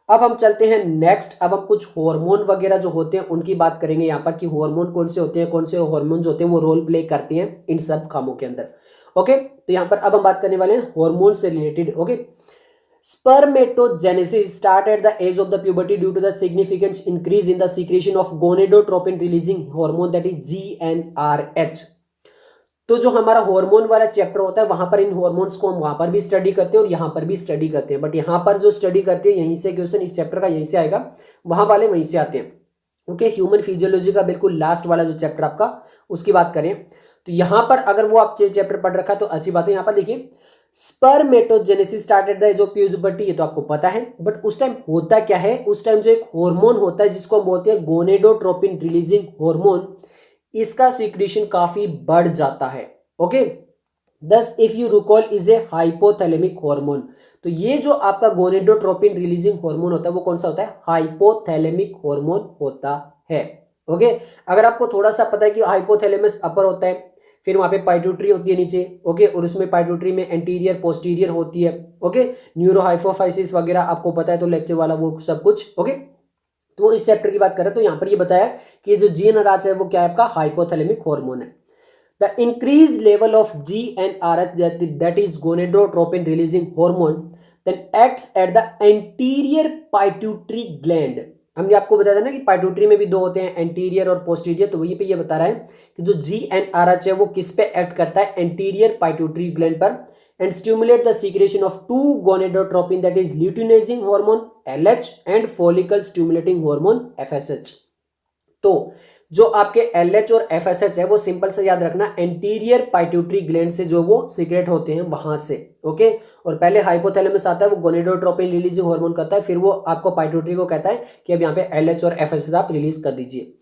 अब हम चलते हैं नेक्स्ट। अब हम कुछ हार्मोन वगैरह जो होते हैं उनकी बात करेंगे यहाँ पर, कि हार्मोन कौन से होते हैं, कौन से हार्मोन जो होते हैं वो रोल प्ले करते हैं इन सब कामों के अंदर। ओके, तो यहाँ पर अब हम बात करने वाले हैं हार्मोन से related. Okay, spermatogenesis start at the age of the puberty due to the significant increase in the secretion of gonadotropin releasing hormone, that is GnRH। तो जो हमारा हार्मोन वाला चैप्टर होता है वहां पर इन हार्मोन्स को हम वहां पर भी स्टडी करते हैं और यहाँ पर भी स्टडी करते हैं, बट यहाँ पर जो स्टडी करते हैं यहीं से क्वेश्चन इस चैप्टर का यहीं से आएगा, वहां वाले वहीं से आते हैं। ओके, ह्यूमन फिजियोलॉजी का बिल्कुल लास्ट वाला जो चैप्टर आपका उसकी बात करें तो यहाँ पर अगर वो आप चैप्टर पढ़ रखा तो अच्छी बात है। यहाँ पर देखिए spermatogenesis started the age of puberty, ये तो आपको पता है, बट उस टाइम होता क्या है, उस टाइम जो एक हार्मोन होता है जिसको हम बोलते हैं गोनेडोट्रोपिन रिलीजिंग हार्मोन, इसका सिक्रीशन काफी बढ़ जाता है। ओके, दस if you recall is a hypothalamic hormone. तो ये जो आपका गोनेडोट्रोपिन रिलीजिंग हार्मोन होता है वो कौन सा होता है, हाइपोथैलेमिक हार्मोन होता है। ओके, अगर आपको थोड़ा सा पता है कि हाइपोथैलेमस अपर होता है, फिर वहां पे पाइट्यूटरी होती है नीचे। ओके, और उसमें पाइट्यूटरी में एंटीरियर पोस्टीरियर होती है। ओके, न्यूरोहाइपोफाइसिस वगैरह आपको पता है तो लेक्चर वाला वो सब कुछ। ओके, तो इस चैप्टर की बात करें तो यहाँ पर ये बताया कि जो GnRH है वो क्या है आपका हाइपोथैलेमिक हार्मोन है। The increase level of GnRH that is gonadotropin releasing hormone then acts at the anterior pituitary gland. हमने आपको बताया था ना कि पाइट्यूटरी में भी दो होते हैं, एंटीरियर और पोस्टीरियर, तो वहीं पे ये बता रहा है कि जो GnRH है वो किस पे एक्ट करता है, एंटीरियर पाइट्यूटरी ग्लैंड पर, and stimulate the secretion of two gonadotropin, that is luteinizing hormone LH and follicle stimulating hormone FSH। तो जो आपके LH और FSH है वो सिंपल से याद रखना एंटीरियर पाइट्यूटरी ग्लैंड से जो वो सीक्रेट होते हैं वहां से। ओके, और पहले हाइपोथैलेमस आता है, वो गोनेडोट्रोपिन रिलीजिंग हार्मोन करता है, फिर वो आपको पाइट्यूटरी को कहता है कि अब यहाँ पे LH और FSH आप रिलीज कर दीजिए।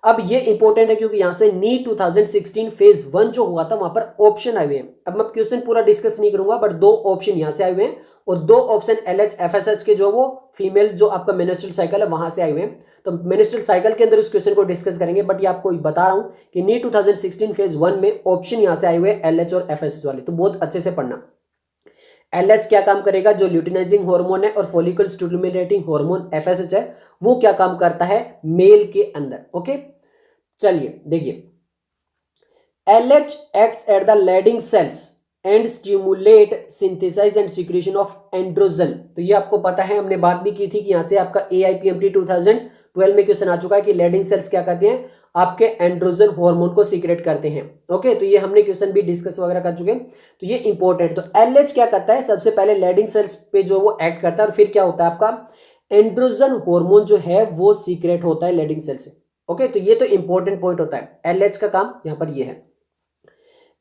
अब ये इंपॉर्टेंट है क्योंकि यहां से नीट 2016 फेज 1 जो हुआ था वहां पर ऑप्शन आए हुए हैं। अब मैं क्वेश्चन पूरा डिस्कस नहीं करूंगा, बट दो ऑप्शन यहां से आए हुए हैं और दो ऑप्शन LH FSH के जो वो फीमेल जो आपका मेंस्ट्रुअल साइकिल है वहां से आए हुए हैं। तो मेंस्ट्रुअल साइकिल के अंदर उस क्वेश्चन को डिस्कस करेंगे, बट ये आपको बता रहा हूं कि नीट 2016 फेज 1 में ऑप्शन यहां से आए हुए हैं LH और FSH वाले, तो बहुत अच्छे से पढ़ना। LH क्या काम करेगा, जो ल्यूटिनाइजिंग हार्मोन है, और फॉलिकल स्टिमुलेटिंग हार्मोन FSH है वो क्या काम करता है मेल के अंदर। ओके, चलिए देखिए, LH acts at the Leydig cells and stimulate synthesis and secretion of androgen। तो ये आपको पता है, हमने बात भी की थी कि यहां से आपका AIPMT 2012 में क्वेश्चन आ चुका है कि Leydig सेल्स क्या करते हैं, आपके एंड्रोजन हार्मोन को सीक्रेट करते हैं। ओके, तो ये हमने क्वेश्चन भी डिस्कस वगैरह कर चुके हैं, तो ये इंपॉर्टेंट। तो LH क्या करता है, सबसे पहले Leydig सेल्स पे जो वो एक्ट करता है और फिर क्या होता है आपका एंड्रोजन हार्मोन जो है वो सीक्रेट होता है Leydig सेल से। ओके, तो ये तो इंपॉर्टेंट पॉइंट होता है। LH का काम यहां पर ये है।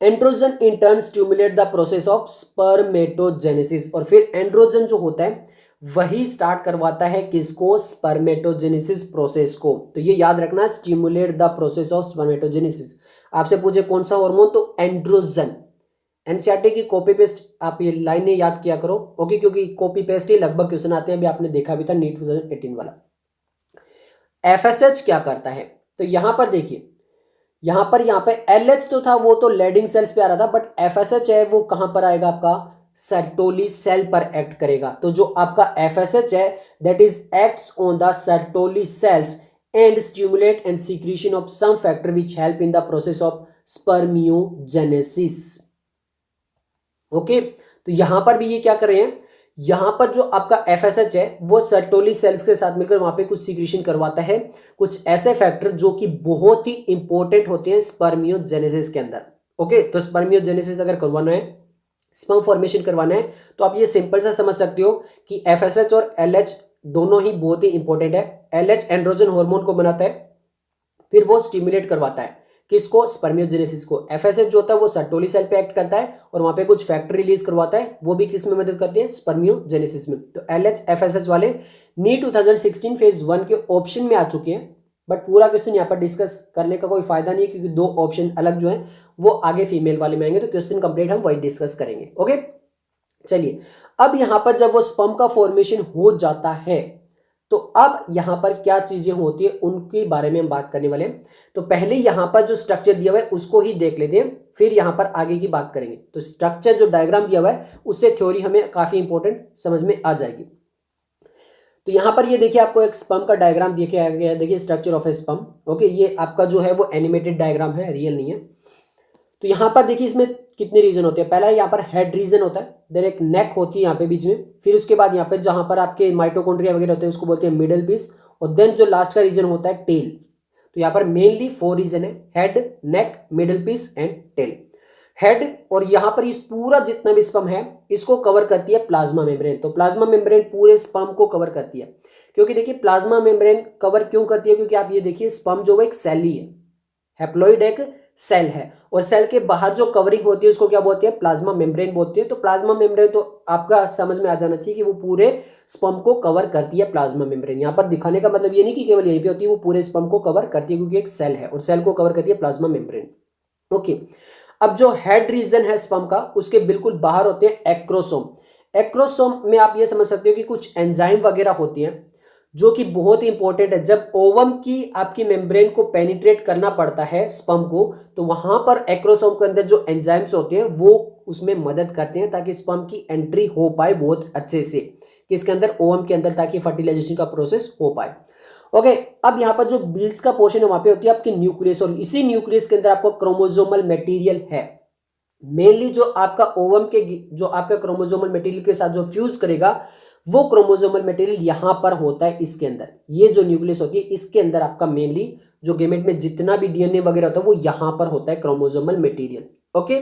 Androgen in turn stimulate the process of spermatogenesis, और फिर एंड्रोजन जो होता है वही स्टार्ट करवाता है किसको, स्पर्मेटोजेनेसिस प्रोसेस को। तो ये याद रखना, stimulate the process of spermatogenesis. आपसे पूछे कौन सा हार्मोन, तो एंड्रोजन। एनसीईआरटी की कॉपी पेस्ट आप ये लाइनें याद किया करो। ओके, क्योंकि कॉपी पेस्ट ही लगभग क्वेश्चन आते हैं, अभी आपने देखा भी था नीट 2018 वाला। FSH क्या करता है, तो यहां पर देखिए, यहां पे LH तो था वो तो Leydig सेल्स पे आ रहा था, बट FSH है वो कहां पर आएगा, आपका सर्टोली सेल पर एक्ट करेगा। तो जो आपका FSH है that is acts on the Sertoli cells and stimulate and secretion of some factor which help in the process of spermiogenesis. Okay, तो यहां पर भी ये क्या कर रहे हैं, यहां पर जो आपका FSH है वो सर्टोली सेल्स के साथ मिलकर वहां पे कुछ सीक्रेशन करवाता है, कुछ ऐसे फैक्टर जो कि बहुत ही इंपॉर्टेंट होते हैं स्पर्मियोजेनेसिस के अंदर। ओके, तो स्पर्मियोजेनेसिस अगर करवाना है, स्पर्म फॉर्मेशन करवाना है, तो आप ये सिंपल सा समझ सकते हो कि FSH और LH दोनों ही बहुत ही इंपॉर्टेंट है। LH एंड्रोजन हार्मोन को बनाता है, फिर वो स्टिमुलेट करवाता है किसको, स्पर्मियोजेनेसिस को। FSH जो होता है वो सर्टोली सेल पे एक्ट करता है और वहां पे कुछ फैक्टर रिलीज करवाता है, वो भी किस में मदद करते हैं, स्पर्मियोजेनेसिस में। तो LH FSH वाले नीट 2016 फेज 1 के ऑप्शन में आ चुके हैं, बट पूरा क्वेश्चन यहाँ पर डिस्कस करने का कोई फायदा नहीं है क्योंकि दो ऑप्शन अलग जो है वो आगे फीमेल वाले में आएंगे, तो क्वेश्चन कंप्लीट हम वही डिस्कस करेंगे। ओके, चलिए अब यहाँ पर जब वो स्पर्म का फॉर्मेशन हो जाता है तो अब यहाँ पर क्या चीजें होती है उनके बारे में हम बात करने वाले हैं। तो पहले यहाँ पर जो स्ट्रक्चर दिया हुआ है उसको ही देख लेते हैं, फिर यहाँ पर आगे की बात करेंगे। तो स्ट्रक्चर जो डायग्राम दिया हुआ है उससे थ्योरी हमें काफी इंपॉर्टेंट समझ में आ जाएगी। तो यहाँ पर ये देखिए आपको एक स्पम का डायग्राम दिया गया है, देखिए structure of A sperm. Okay, ये आपका जो है वो एनिमेटेड डायग्राम है, रियल नहीं है। तो यहाँ पर देखिए इसमें कितने रीजन होते हैं। पहला यहाँ पर हेड रीजन होता है, देन एक नेक होती है यहाँ पे बीच में, फिर उसके बाद यहाँ पे जहाँ पर आपके माइटोकॉन्ड्रिया वगैरह होते हैं उसको बोलते हैं मिडल पीस, और देन जो लास्ट का रीजन होता है टेल। तो यहाँ पर मेनली 4 रीजन है, head, neck, middle piece and tail. Head और यहाँ पर इस पूरा जितना भी स्पम है इसको कवर करती है प्लाज्मा मेम्ब्रेन। तो प्लाज्मा मेम्ब्रेन पूरे स्पम को कवर करती है, क्योंकि देखिए प्लाज्मा मेम्ब्रेन कवर क्यों करती है, क्योंकि आप ये देखिए स्पम जो वो एक सेल ही है, हैप्लॉइड एक सेल है, और सेल के बाहर जो कवरिंग होती है उसको क्या बोलते हैं, प्लाज्मा मेम्ब्रेन बोलते हैं। तो प्लाज्मा मेम्ब्रेन तो आपका समझ में आ जाना चाहिए कि वो पूरे स्पम को कवर करती है प्लाज्मा मेम्ब्रेन। यहाँ पर दिखाने का मतलब ये नहीं कि केवल यहीं पे होती है, वो पूरे स्पम को कवर करती है क्योंकि एक सेल है और सेल को कवर करती है प्लाज्मा मेम्ब्रेन। ओके, अब जो हेड रीजन है स्पम का उसके बिल्कुल बाहर होते हैं एक्रोसोम। एक्रोसोम में आप ये समझ सकते हो कि कुछ एंजाइम वगैरह होती हैं जो कि बहुत ही इंपॉर्टेंट है। जब ओवम की आपकी मेम्ब्रेन को पेनिट्रेट करना पड़ता है स्पम को, तो वहां पर एक्रोसोम के अंदर जो एंजाइम्स होते हैं वो उसमें मदद करते हैं ताकि स्पम की एंट्री हो पाए बहुत अच्छे से किसके अंदर, ओवम के अंदर, ताकि फर्टिलाइजेशन का प्रोसेस हो पाए। ओके, अब यहाँ पर जो बील्स का पोर्शन है वहां पे होती है आपकी न्यूक्लियस, और इसी न्यूक्लियस के अंदर आपको क्रोमोसोमल मटेरियल है। मेनली जो आपका ओवम के जो आपका क्रोमोसोमल मटेरियल के साथ जो फ्यूज करेगा वो क्रोमोसोमल मटेरियल यहाँ पर होता है इसके अंदर। ये जो न्यूक्लियस होती है इसके अंदर आपका मेनली जो गेमेट में जितना भी डीएनए वगैरह होता है वो यहाँ पर होता है क्रोमोसोमल मटेरियल। ओके,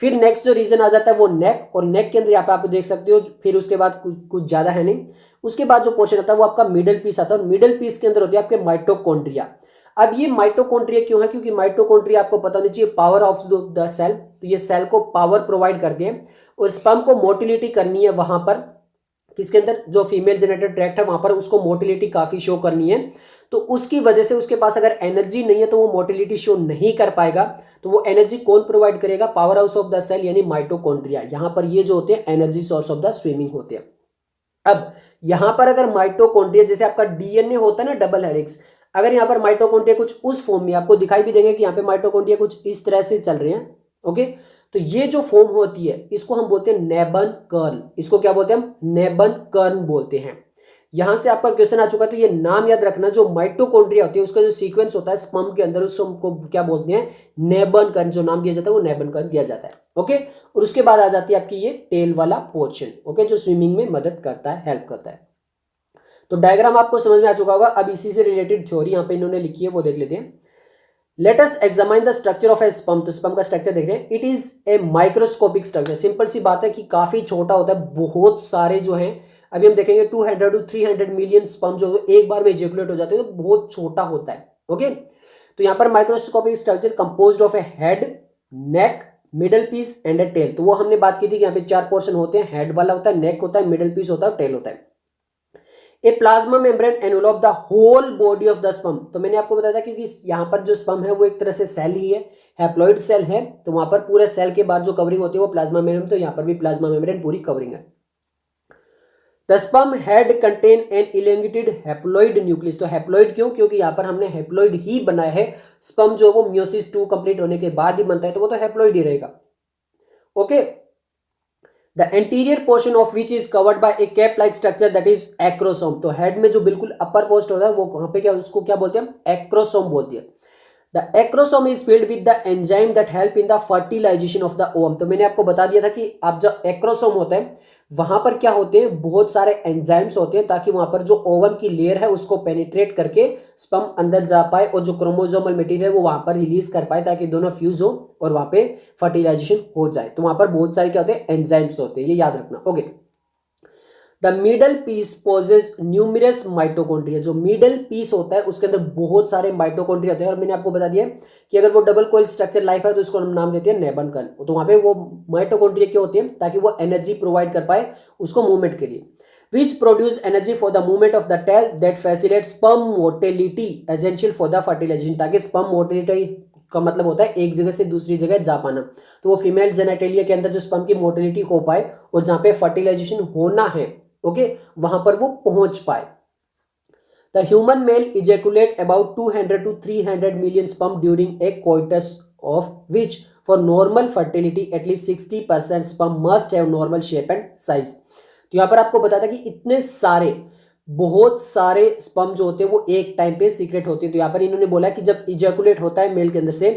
फिर नेक्स्ट जो रीजन आ जाता है वो नेक, और नेक के अंदर यहाँ पे आप देख सकते हो, फिर उसके बाद कुछ ज्यादा है नहीं। उसके बाद जो पोर्शन आता है वो आपका मिडल पीस आता है, और मिडल पीस के अंदर होती है आपके माइटोकॉन्ड्रिया। अब ये माइटोकॉन्ड्रिया क्यों है, क्योंकि माइटोकॉन्ड्रिया आपको पता नहीं चाहिए पावर ऑफ द सेल, तो ये सेल को पावर प्रोवाइड करते हैं, और स्पर्म को मोटिलिटी करनी है वहां पर किसके अंदर, जो फीमेल जेनेटिक ट्रैक्ट है वहां पर उसको मोटिलिटी काफी शो करनी है। तो उसकी वजह से उसके पास अगर एनर्जी नहीं है तो वो मोटिलिटी शो नहीं कर पाएगा। तो वो एनर्जी कौन प्रोवाइड करेगा, powerhouse of the cell यानी माइटोकॉन्ड्रिया। यहां पर ये जो होते हैं energy source of the swimming होते हैं। अब यहां पर अगर माइटोकॉन्ड्रिया जैसे आपका डीएनए होता है ना डबल हेलिक्स, अगर यहाँ पर माइटोकॉन्ड्रिया कुछ उस फॉर्म में आपको दिखाई भी देंगे कि यहाँ पे माइटोकॉन्ड्रिया कुछ इस तरह से चल रहे हैं। ओके, तो ये जो फॉर्म होती है इसको हम बोलते हैं नेबन कर्न। इसको क्या बोलते हैं हम, नेबन कर्न बोलते हैं। यहां से आपका क्वेश्चन आ चुका है, तो ये नाम याद रखना, जो माइटोकॉन्ड्रिया होती है उसका जो सीक्वेंस होता है स्पर्म के अंदर उसको क्या बोलते हैं, नेबन कर्न। जो नाम दिया जाता है वो नेबन कर्न दिया जाता है। ओके, और उसके बाद आ जाती है आपकी ये टेल वाला पोर्शन। ओके, जो स्विमिंग में मदद करता है, हेल्प करता है। तो डायग्राम आपको समझ में आ चुका होगा। अब इसी से रिलेटेड थ्योरी यहाँ पे इन्होंने लिखी है वो देख लेते हैं। Let us examine the structure of a sperm. तो स्पर्म का स्ट्रक्चर देख रहे हैं, it is a microscopic structure. Simple सी बात है कि काफी छोटा होता है, बहुत सारे जो हैं अभी हम देखेंगे 200 to 300 मिलियन स्पर्म जो एक बार में इजैकुलेट हो जाते हैं, तो बहुत छोटा होता है। ओके, तो यहाँ पर microscopic structure composed of a head, neck, middle piece and a tail. तो वो हमने बात की थी कि यहाँ पे 4 पोर्शन होते हैं, हेड वाला होता है, नेक होता है, मिडल पीस होता है, टेल होता है। A plasma membrane envelop the whole body of the sperm. तो मैंने आपको बताया था क्योंकि यहाँ पर जो स्पर्म है वो एक तरह से सेल ही है, हैप्लॉइड सेल है, तो वहां पर पूरे सेल के बाद जो कवरिंग होती है वो प्लाज्मा मेम्ब्रेन, तो यहाँ पर भी प्लाज्मा मेम्ब्रेन पूरी कवरिंग है। The sperm head contain an elongated haploid nucleus. तो हैप्लॉइड क्यों, क्योंकि यहाँ पर हमने हैप्लॉइड ही बनाया है। स्पर्म जो वो मियोसिस 2 कंप्लीट होने के बाद ही बनता है, तो वो तो हैप्लॉइड ही रहेगा। Okay, The anterior portion of which is covered by a cap-like structure that is acrosome। तो हेड में जो बिल्कुल अपर पोस्ट होता है वो वहां पे क्या, उसको क्या बोलते हैं हम, एक्रोसोम बोलते हैं। The acrosome is filled with the enzyme that help in the fertilization of the ovum। तो मैंने आपको बता दिया था कि आप जब एक्रोसोम होता है वहां पर क्या होते हैं, बहुत सारे एंजाइम्स होते हैं ताकि वहां पर जो ओवम की लेयर है उसको पेनिट्रेट करके स्पर्म अंदर जा पाए और जो क्रोमोसोमल मटेरियल वो वहां पर रिलीज कर पाए ताकि दोनों फ्यूज हो और वहां पे फर्टिलाइजेशन हो जाए। तो वहां पर बहुत सारे क्या होते हैं, एंजाइम्स होते हैं, ये याद रखना। Okay, the middle piece possess numerous mitochondria. जो मिडल पीस होता है उसके अंदर बहुत सारे माइटोकॉन्ड्रिया होते हैं, और मैंने आपको बता दिया कि अगर वो डबल कोइल स्ट्रक्चर लाइफ है तो उसको हम नाम देते हैं नेबन कर्न। तो वहां पे वो माइटोकॉन्ड्रिया क्यों होते हैं, ताकि वो एनर्जी प्रोवाइड कर पाए उसको मूवमेंट के लिए। Which produce energy for the movement of the tail that facilitate sperm motility essential for the fertilisation. ताकि स्पर्म मोटिलिटी का मतलब होता है एक जगह से दूसरी जगह जा पाना, तो वो फीमेल जेनेटेलिया के अंदर जो स्पर्म की मोटिलिटी हो पाए और जहां पे फर्टिलाइजेशन होना है, ओके, वहां पर वो पहुंच पाए। The human male ejaculate about 200 to 300 million sperm during a coitus of which for normal fertility at least 60% sperm must have normal shape and size. तो यहाँ पर आपको बताया था कि इतने सारे बहुत सारे स्पर्म जो होते हैं वो एक टाइम पे सीक्रेट होते हैं। तो यहाँ पर इन्होंने बोला कि जब इजैकुलेट होता है मेल के अंदर से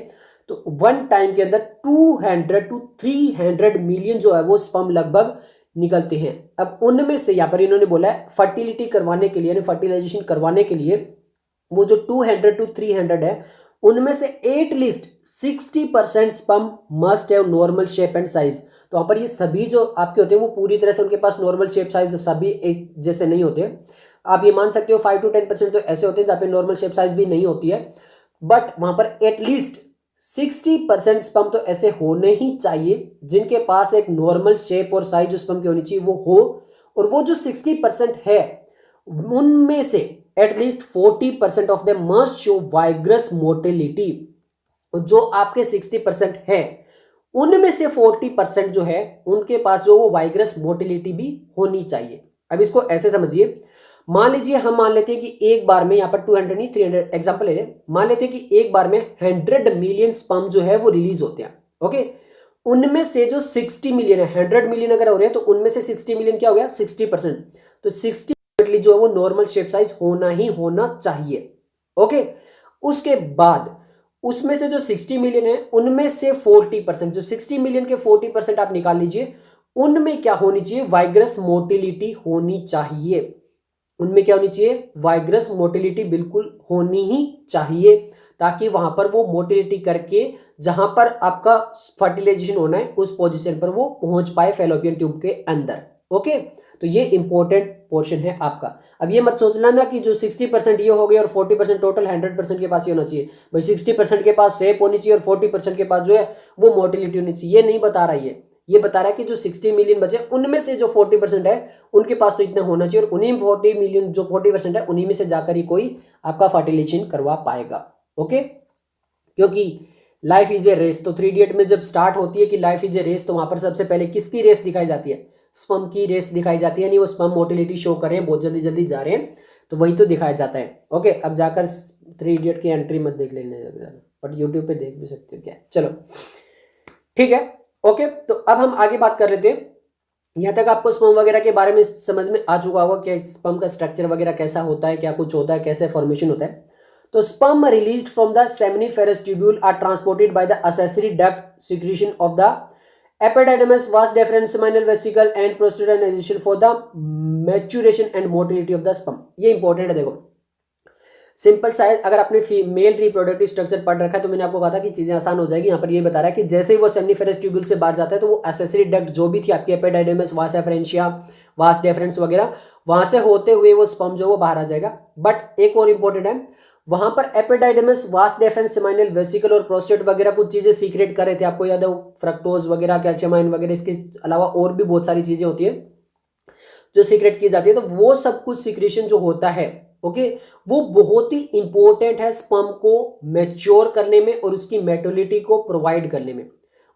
तो वन टाइम के अंदर 200 to 300 मिलियन जो है वो स्पर्म लगभग निकलते हैं। अब उनमें से यहाँ पर इन्होंने बोला है फर्टिलिटी करवाने के लिए यानी फर्टिलाइजेशन करवाने के लिए वो जो 200 to 300 है उनमें से at least 60% sperm must have normal shape and size. तो यहाँ पर ये सभी जो आपके होते हैं वो पूरी तरह से उनके पास नॉर्मल शेप साइज सभी एक जैसे नहीं होते। आप ये मान सकते हो 5 to 10% तो ऐसे होते हैं जहाँ पे नॉर्मल शेप साइज भी नहीं होती है, बट वहां पर एटलीस्ट 60% स्पर्म तो ऐसे होने ही चाहिए जिनके पास एक नॉर्मल शेप और साइज जो स्पर्म की होनी चाहिए वो हो। और वो जो 60% है उनमें से at least 40% of the must show vigorous motility. जो आपके 60% है उनमें से 40% जो है उनके पास जो वो वाइग्रस मोटिलिटी भी होनी चाहिए। अब इसको ऐसे समझिए, मान लीजिए हम मान लेते हैं कि एक बार में यहाँ पर 200 नहीं 300 एग्जांपल ले रहे हैं, मान लेते हैं कि एक बार में 100 मिलियन स्पर्म जो है वो रिलीज होते हैं। ओके, उनमें से जो 60 मिलियन है, 100 मिलियन अगर हो रहे हैं तो उनमें से 60 मिलियन क्या हो गया 60%। तो 60 जो है वो नॉर्मल शेप साइज होना ही होना चाहिए। ओके, उसके बाद उसमें से जो 60 मिलियन है उनमें से 40%, जो 60 मिलियन के 40% आप निकाल लीजिए, उनमें क्या होनी चाहिए वाइग्रस मोटिलिटी होनी चाहिए। उनमें क्या होनी चाहिए वाइग्रस मोटिलिटी बिल्कुल होनी ही चाहिए, ताकि वहां पर वो मोटिलिटी करके जहां पर आपका फर्टिलाइजेशन होना है उस पोजीशन पर वो पहुंच पाए फेलोपियन ट्यूब के अंदर। ओके, तो ये इंपॉर्टेंट पोर्शन है आपका। अब ये मत सोचना ना कि जो 60% ये हो गया और 40% टोटल 100% के पास ये होना चाहिए, भाई 60% के पास शेप होनी चाहिए और 40% के पास जो है वो मोटिलिटी होनी चाहिए। ये नहीं बता रहा है, ये बता रहा है कि जो 60 मिलियन बचे उनमें से जो 40% है उनके पास तो इतना होना चाहिए, और उन्हीं 40 मिलियन जो 40% है उन्हीं में से जाकर ही कोई आपका फर्टिलाइजेशन करवा पाएगा। ओके, क्योंकि लाइफ इज ए रेस। तो 3 इडियट में जब स्टार्ट होती है कि लाइफ इज ए रेस, तो वहां पर सबसे पहले किसकी रेस दिखाई जाती है, स्पर्म की रेस दिखाई जाती है। नहीं, वो स्पर्म मोटिलिटी शो कर रहे हैं, बहुत जल्दी जल्दी जा रहे हैं, तो वही तो दिखाया जाता है। ओके, अब जाकर 3 इडियट की एंट्री मत देख लेने, बट यूट्यूब पे देख भी सकते हो क्या। चलो ठीक है, ओके, तो अब हम आगे बात कर लेते हैं। यहाँ तक आपको स्पर्म वगैरह के बारे में समझ में आ चुका होगा कि स्पर्म का स्ट्रक्चर वगैरह कैसा होता है, क्या कुछ होता है, कैसे फॉर्मेशन होता है। तो sperm released from the seminiferous tubule are transported by the accessory duct secretion of the epididymis, vas deferens, seminal vesicle and prosternization for the maturation and motility of the sperm। ये important है। देखो simple सा है, अगर आपने male reproductive structure पढ़ रखा है तो मैंने आपको कहा था कि चीजें आसान हो जाएगी। यहाँ पर ये बता रहा है कि जैसे ही वो सेमिनिफेरस ट्यूब्यूल से बाहर जाता है तो वो एसेसरी डक्ट जो भी थी आपकी एपिडाइडमिस, वास एफरेंशिया, वास डेफरेंस वगैरह, वहां से होते हुए वो स्पर्म जो वो बाहर आ जाएगा। बट एक और इंपॉर्टेंट है, वहां पर epididymis, vas deferens, seminal vesicle और प्रोस्टेट वगैरह कुछ चीजें सीक्रेट कर रहे थे, आपको याद है, फ्रक्टोज वगैरह, कैल्शियमाइन वगैरह, इसके अलावा और भी बहुत सारी चीजें होती है जो सीक्रेट की जाती है। तो वो सब कुछ सीक्रेशन जो होता है, ओके, वो बहुत ही इंपॉर्टेंट है स्पर्म को मैच्योर करने में और उसकी मेटोलिटी को प्रोवाइड करने में,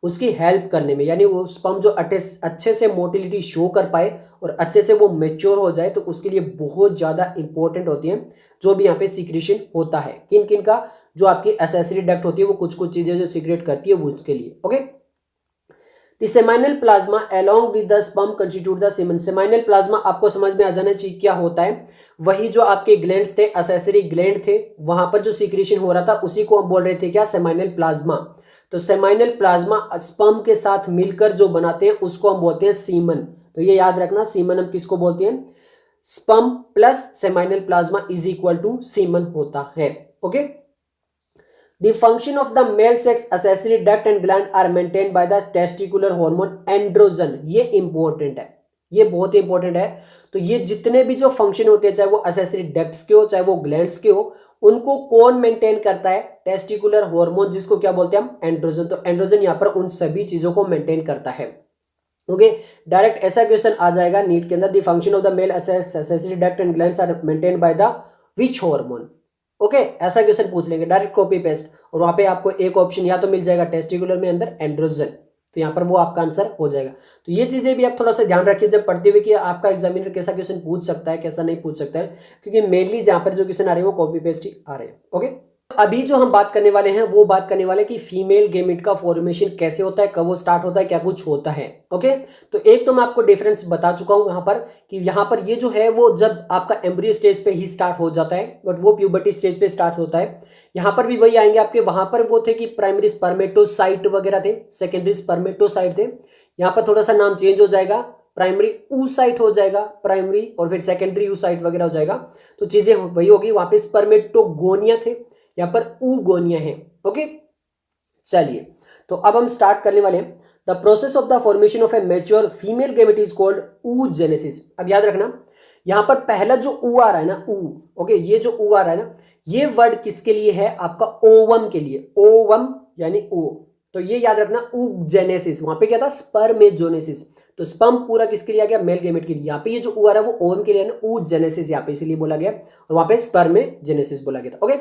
उसकी हेल्प करने में। यानी वो स्पर्म जो अच्छे से मोटिलिटी शो कर पाए और अच्छे से वो मैच्योर हो जाए, तो उसके लिए बहुत ज़्यादा इंपॉर्टेंट होती है जो भी यहाँ पे सीक्रेशन होता है। किन किन का, जो आपकी एसेसरी डक्ट होती है वो कुछ कुछ चीज़ें जो सीक्रेट करती है वो उसके लिए। Okay, The seminal plasma along with the sperm constitute the semen। seminal plasma आपको समझ में आ जाना चाहिए क्या होता है। वही जो आपके ग्लैंड्स थे, एसेसरी ग्लैंड थे, वहां पर जो सीक्रेशन हो रहा था उसी को हम बोल रहे थे क्या, सेमाइनल प्लाज्मा। तो सेमाइनल प्लाज्मा स्पर्म के साथ मिलकर जो बनाते हैं उसको हम बोलते हैं सीमन। तो ये याद रखना, सीमन हम किसको बोलते हैं, sperm plus seminal plasma is equal to semen होता है। Okay, The function of the male sex accessory duct and gland are maintained by the testicular hormone androgen। ये इंपॉर्टेंट है, ये बहुत इंपॉर्टेंट है। तो ये जितने भी जो फंक्शन होते हैं, चाहे वो accessory ducts के हो चाहे वो ग्लैंड्स के हो, उनको कौन मेंटेन करता है, टेस्टिकुलर हार्मोन, जिसको क्या बोलते हैं हम, एंड्रोजन। तो एंड्रोजन यहाँ पर उन सभी चीजों को मेंटेन करता है। ओके, डायरेक्ट ऐसा क्वेश्चन आ जाएगा नीट के अंदर, the function of the male accessory duct and glands are maintained by the which hormone। Okay, ऐसा क्वेश्चन पूछ लेंगे, डायरेक्ट कॉपी पेस्ट, और वहां पे आपको एक ऑप्शन या तो मिल जाएगा टेस्टिकुलर में अंदर एंड्रोजन, तो यहाँ पर वो आपका आंसर हो जाएगा। तो ये चीजें भी आप थोड़ा सा ध्यान रखिए जब पढ़ते हुए कि आपका एग्जामिनर कैसा क्वेश्चन पूछ सकता है, कैसा नहीं पूछ सकता है, क्योंकि मेनली जहाँ पर जो क्वेश्चन आ रहे हैं वो कॉपी पेस्ट ही आ रहे हैं। ओके, अभी जो हम बात करने वाले हैं वो बात करने वाले कि फीमेल गेमिट का फॉर्मेशन कैसे होता है, कब वो स्टार्ट होता है, क्या कुछ होता है। ओके, तो एक तो मैं आपको डिफरेंस बता चुका हूं यहाँ पर कि यहाँ पर ये जो है वो जब आपका एम्ब्रियो स्टेज पे ही स्टार्ट हो जाता है, बट वो प्यूबर्टी स्टेज पे स्टार्ट होता है। यहाँ पर भी वही आएंगे आपके, वहां पर वो थे कि प्राइमरी स्पर्मेटोसाइट वगैरह थे, सेकेंडरी स्पर्मेटोसाइट थे। यहाँ पर थोड़ा सा नाम चेंज हो जाएगा, प्राइमरी oocyte हो जाएगा प्राइमरी, और फिर सेकेंडरी oocyte वगैरह हो जाएगा। तो चीजें वही होगी, वहां पे स्पर्मेटोगोनिया थे, यहाँ पर ऊगोनिया है। ओके, चलिए तो अब हम स्टार्ट करने वाले हैं। The process of the formation of A mature female gamete is called oogenesis। अब याद रखना यहां पर पहला जो ऊ आ रहा है ना, ऊ, ओके, ये जो ऊ आ रहा है ना, ये वर्ड किसके लिए है, आपका ओवम के लिए, ओवम यानी ओ। तो ये याद रखना oogenesis, वहां पे क्या था, स्पर्मेजोनेसिस। तो स्पर्म पूरा किसके लिए आ गया, मेल गैमेट के लिए। यहाँ पे ये जो ऊ आ रहा है वो ओवम के लिए है ना, oogenesis यहाँ पे इसीलिए बोला गया, और वहां पे स्पर्मेजेनेसिस बोला गया था। ओके,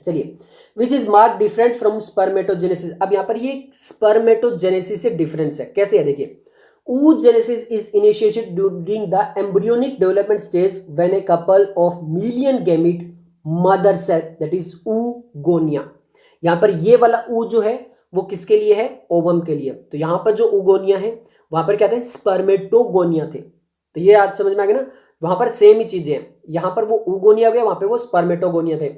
चलिए, which is mark different from spermatogenesis. अब यहां पर ये स्पर्मेटोजेनेसिस से डिफरेंस है, कैसे है देखिए। oogenesis is initiated during the embryonic development stage when a couple of million gamete mother cell, that is oogonia। यहां पर ये वाला ऊ जो है वो किसके लिए है, ओवम के लिए। तो यहां पर जो oogonia है वहां पर क्या थे, स्पर्मेटोगोनिया थे। तो ये आज समझ में आ गया ना, वहां पर सेम ही चीजें हैं, यहां पर वो oogonia हो गया, वहां पे वो स्पर्मेटोगोनिया थे।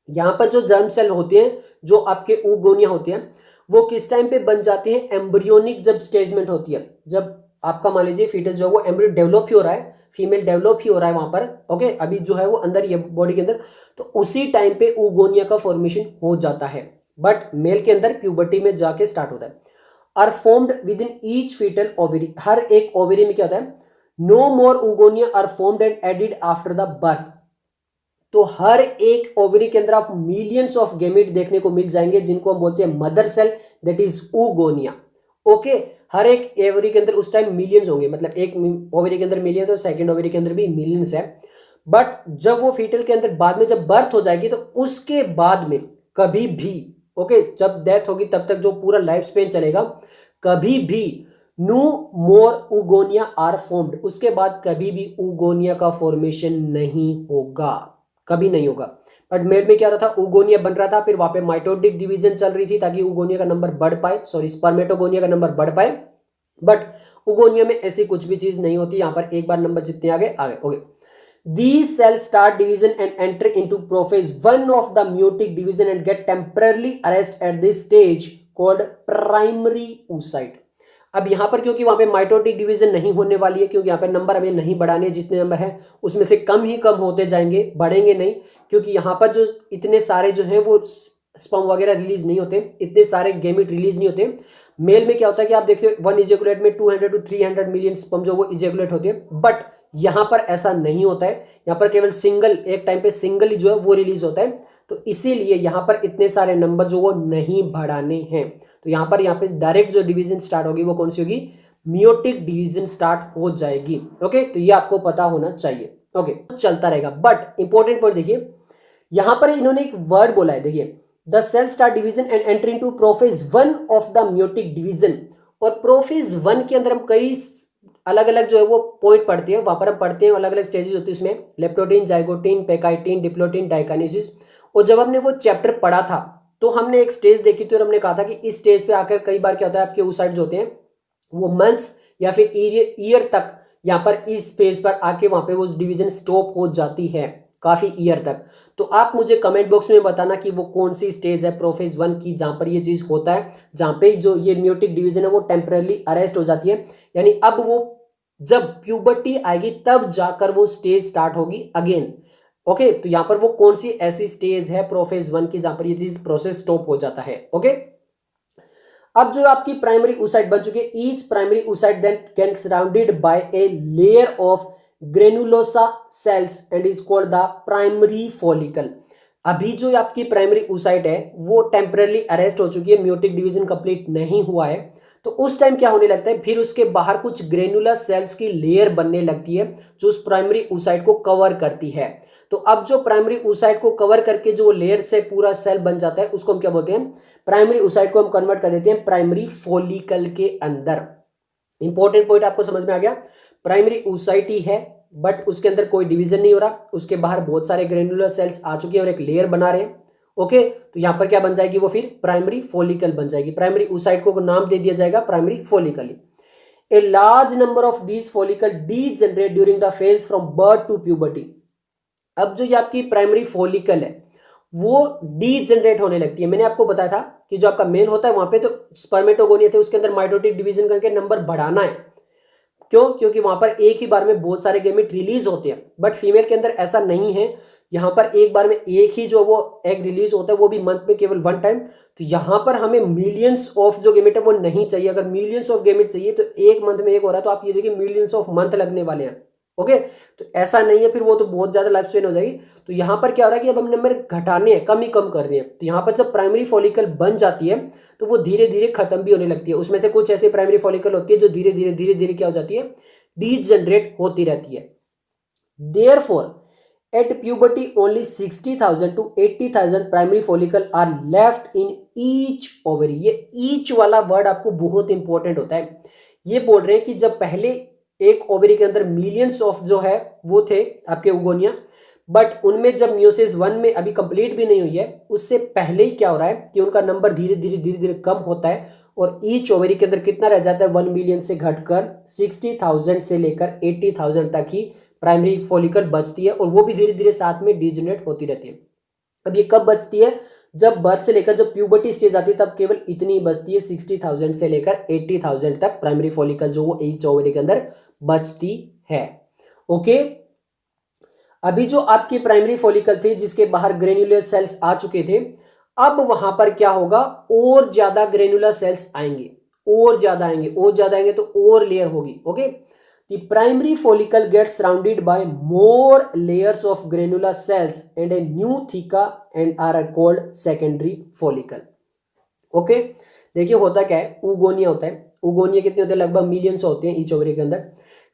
यहाँ पर जो जर्म सेल होते हैं, जो आपके oogonia होते हैं, वो किस टाइम पे बन जाते हैं, एम्ब्रियोनिक जब स्टेजमेंट होती है, जब आपका मान लीजिए फीटस जो है वो एम्ब्रियो डेवलप ही हो रहा है, फीमेल डेवलप ही हो रहा है वहां पर। ओके, अभी जो है वो अंदर ये बॉडी के अंदर, तो उसी टाइम पे oogonia का फॉर्मेशन हो जाता है। बट मेल के अंदर प्यूबर्टी में जाके स्टार्ट होता है। Are formed within each fetal ovary, हर एक ओवरी में क्या होता है, no more oogonia are formed and added after the birth. तो हर एक ओवरी के अंदर आप मिलियंस ऑफ गैमेट देखने को मिल जाएंगे, जिनको हम बोलते हैं mother cell, that is oogonia। Okay, हर एक ओवरी के अंदर उस टाइम मिलियंस होंगे, मतलब एक ओवरी के अंदर मिलियन, तो सेकंड ओवरी के अंदर भी मिलियंस है। बट जब वो फीटल के अंदर बाद में जब बर्थ हो जाएगी, तो उसके बाद में कभी भी, ओके, जब डेथ होगी तब तक जो पूरा लाइफ स्पेन चलेगा, कभी भी no more oogonia are formed, उसके बाद कभी भी oogonia का फॉर्मेशन नहीं होगा, कभी नहीं होगा। बट मेल में क्या रहा था, oogonia बन रहा था, फिर वहां पे माइटोटिक डिवीजन चल रही थी ताकि oogonia का नंबर बढ़ पाए, सॉरी स्पर्मेटोगोनिया का नंबर बढ़ पाए। बट oogonia में ऐसी कुछ भी चीज नहीं होती, यहां पर एक बार नंबर जितने आगे आगे। Okay, these cells start division and enter into prophase 1 of the meiotic division and get temporarily arrest at this stage called primary oocyte। अब यहां पर क्योंकि वहां पे माइटोटिक डिवीजन नहीं होने वाली है, क्योंकि यहां पे नंबर हमें नहीं बढ़ाने, जितने नंबर है उसमें से कम ही कम होते जाएंगे, बढ़ेंगे नहीं, क्योंकि यहां पर जो इतने सारे जो है वो स्पर्म वगैरह रिलीज नहीं होते, इतने सारे गैमेट रिलीज नहीं होते। मेल में क्या होता है कि आप देखते हो 1 इजेकुलेट में 200 to 300 मिलियन स्पर्म जो वो इजेकुलेट होते हैं, बट यहां पर ऐसा नहीं होता है, यहां पर केवल सिंगल, एक टाइम पे सिंगल ही जो है वो रिलीज होता है। तो इसीलिए यहां पर इतने सारे नंबर जो वो नहीं बढ़ाने हैं। तो यहां पे डायरेक्ट जो डिवीजन स्टार्ट होगी वो कौन सी होगी, मियोटिक डिवीजन स्टार्ट हो जाएगी। ओके, तो ये आपको पता होना चाहिए। ओके, चलता रहेगा। बट इंपॉर्टेंट पॉइंट देखिए, यहां पर इन्होंने एक वर्ड बोला है, देखिए, the cell start division and enter into prophase 1 of the meiotic division. और प्रोफेज 1 के अंदर हम कई अलग अलग जो है वो पॉइंट पढ़ते हैं, वहां पर हम पढ़ते हैं अलग अलग स्टेजेस होती है उसमें, लेप्टोटीन, जाइगोटीन, पेकाइटीन, डिप्लोटीन, डाइकाइनेसिस। और जब हमने वो चैप्टर पढ़ा था तो हमने एक स्टेज देखी थी और हमने कहा था कि इस स्टेज पे आकर कई बार क्या होता है, आपके oocyte जो होते हैं वो मंथ्स या फिर ईयर तक यहाँ पर इस पेज पर आके वहां पे वो डिवीजन स्टॉप हो जाती है, काफी ईयर तक। तो आप मुझे कमेंट बॉक्स में बताना कि वो कौन सी स्टेज है प्रोफेज 1 की जहां पर ये चीज होता है, जहां पे जो ये मियोटिक डिवीजन है वो टेम्पररी अरेस्ट हो जाती है, यानी अब वो जब प्यूबर्टी आएगी तब जाकर वो स्टेज स्टार्ट होगी अगेन। ओके, तो यहां पर वो कौन सी ऐसी स्टेज है प्रोफेज 1 की जहां पर ये चीज प्रोसेस स्टॉप हो जाता है। ओके, अब जो आपकी प्राइमरी oocyte बन चुकी है, each primary oocyte then gets surrounded by a layer of granulosa cells and is called the primary follicle. अभी जो आपकी प्राइमरी oocyte है वो टेम्पररी अरेस्ट हो चुकी है, मियोटिक डिवीजन कंप्लीट नहीं हुआ है, तो उस टाइम क्या होने लगता है, फिर उसके बाहर कुछ ग्रेनुलर सेल्स की लेयर बनने लगती है जो उस प्राइमरी oocyte को कवर करती है। तो अब जो प्राइमरी oocyte को कवर करके जो लेयर से पूरा सेल बन जाता है उसको हम क्या बोलते हैं, प्राइमरी oocyte को हम कन्वर्ट कर देते हैं प्राइमरी फॉलिकल के अंदर। इंपॉर्टेंट पॉइंट आपको समझ में आ गया, प्राइमरी oocyte ही है बट उसके अंदर कोई डिवीजन नहीं हो रहा, उसके बाहर बहुत सारे ग्रेनुलर सेल्स आ चुके हैं और एक लेयर बना रहे हैं। ओके, तो यहां पर क्या बन जाएगी, वो फिर प्राइमरी फॉलिकल बन जाएगी। प्राइमरी oocyte को नाम दे दिया जाएगा primary follicle. A large number of these follicle degenerate during the phase from birth to puberty। अब जो ये आपकी प्राइमरी फॉलिकल है वो डीजनरेट होने लगती है। मैंने आपको बताया था कि जो आपका मेल होता है वहां पे तो स्पर्मेटोगोनिया थे, उसके अंदर माइटोटिक डिवीजन करके नंबर बढ़ाना है। क्यों? क्योंकि वहां पर एक ही बार में बहुत सारे गैमेट रिलीज होते हैं, बट फीमेल के अंदर ऐसा नहीं है। यहां पर एक बार में एक ही जो वो एग रिलीज होता है, वो भी मंथ में केवल 1 टाइम। तो यहां पर हमें मिलियंस ऑफ जो गैमेट है वो नहीं चाहिए। अगर मिलियंस ऑफ गैमेट चाहिए तो एक मंथ में एक हो रहा है, तो आप ये देखिए मिलियंस ऑफ मंथ लगने वाले हैं। ओके, तो ऐसा नहीं है, फिर वो तो बहुत ज्यादा लाइफ स्पेन हो जाएगी। तो यहां पर क्या हो रहा है कि अब हम नंबर घटाने हैं, कम ही कम कर रहे हैं। तो यहां पर जब प्राइमरी फॉलिकल बन जाती है तो वो धीरे धीरे खत्म भी होने लगती है। उसमें से कुछ ऐसी प्राइमरी फॉलिकल होती है जो धीरे धीरे क्या हो जाती है, डीजनरेट होती रहती है। Therefore at puberty only 60,000 to 80,000 primary follicle are left in each ovary. ये ईच वाला वर्ड आपको बहुत इंपॉर्टेंट होता है। ये बोल रहे हैं कि जब पहले एक ओवरी के अंदर मिलियंस ऑफ जो है वो थे आपके उगोनिया, बट उनमें जब मियोसिस 1 में अभी कंप्लीट भी नहीं हुई है, उससे पहले ही क्या हो रहा है कि उनका नंबर धीरे धीरे कम होता है और ईच ओवरी के अंदर कितना रह जाता है, 1 मिलियन से घटकर 60,000 से लेकर 80,000 तक ही प्राइमरी फॉलिकल बचती है, और वो भी धीरे धीरे साथ में डीजनरेट होती रहती है। अब ये कब बचती है, जब बर्थ से लेकर जब प्यूबर्टी स्टेज आती है तब केवल इतनी बचती है, 60,000 से लेकर 80,000 तक प्राइमरी फॉलिकल जो वो ईच ओवरी के अंदर बचती है। ओके, अभी जो आपकी प्राइमरी फॉलिकल थी जिसके बाहर ग्रेन्युलर सेल्स आ चुके थे, अब वहां पर क्या होगा, और ज्यादा ग्रेन्युलर सेल्स आएंगे, और ज्यादा आएंगे तो और लेयर होगी। Okay, the primary follicle gets surrounded by more layers of granular cells and a new theca and are called secondary follicle। Okay, देखिए होता क्या है, उगोनिया होता है। उगोनिया कितने होते हैं, लगभग मिलियंस होते हैं ईच ओवरी के अंदर।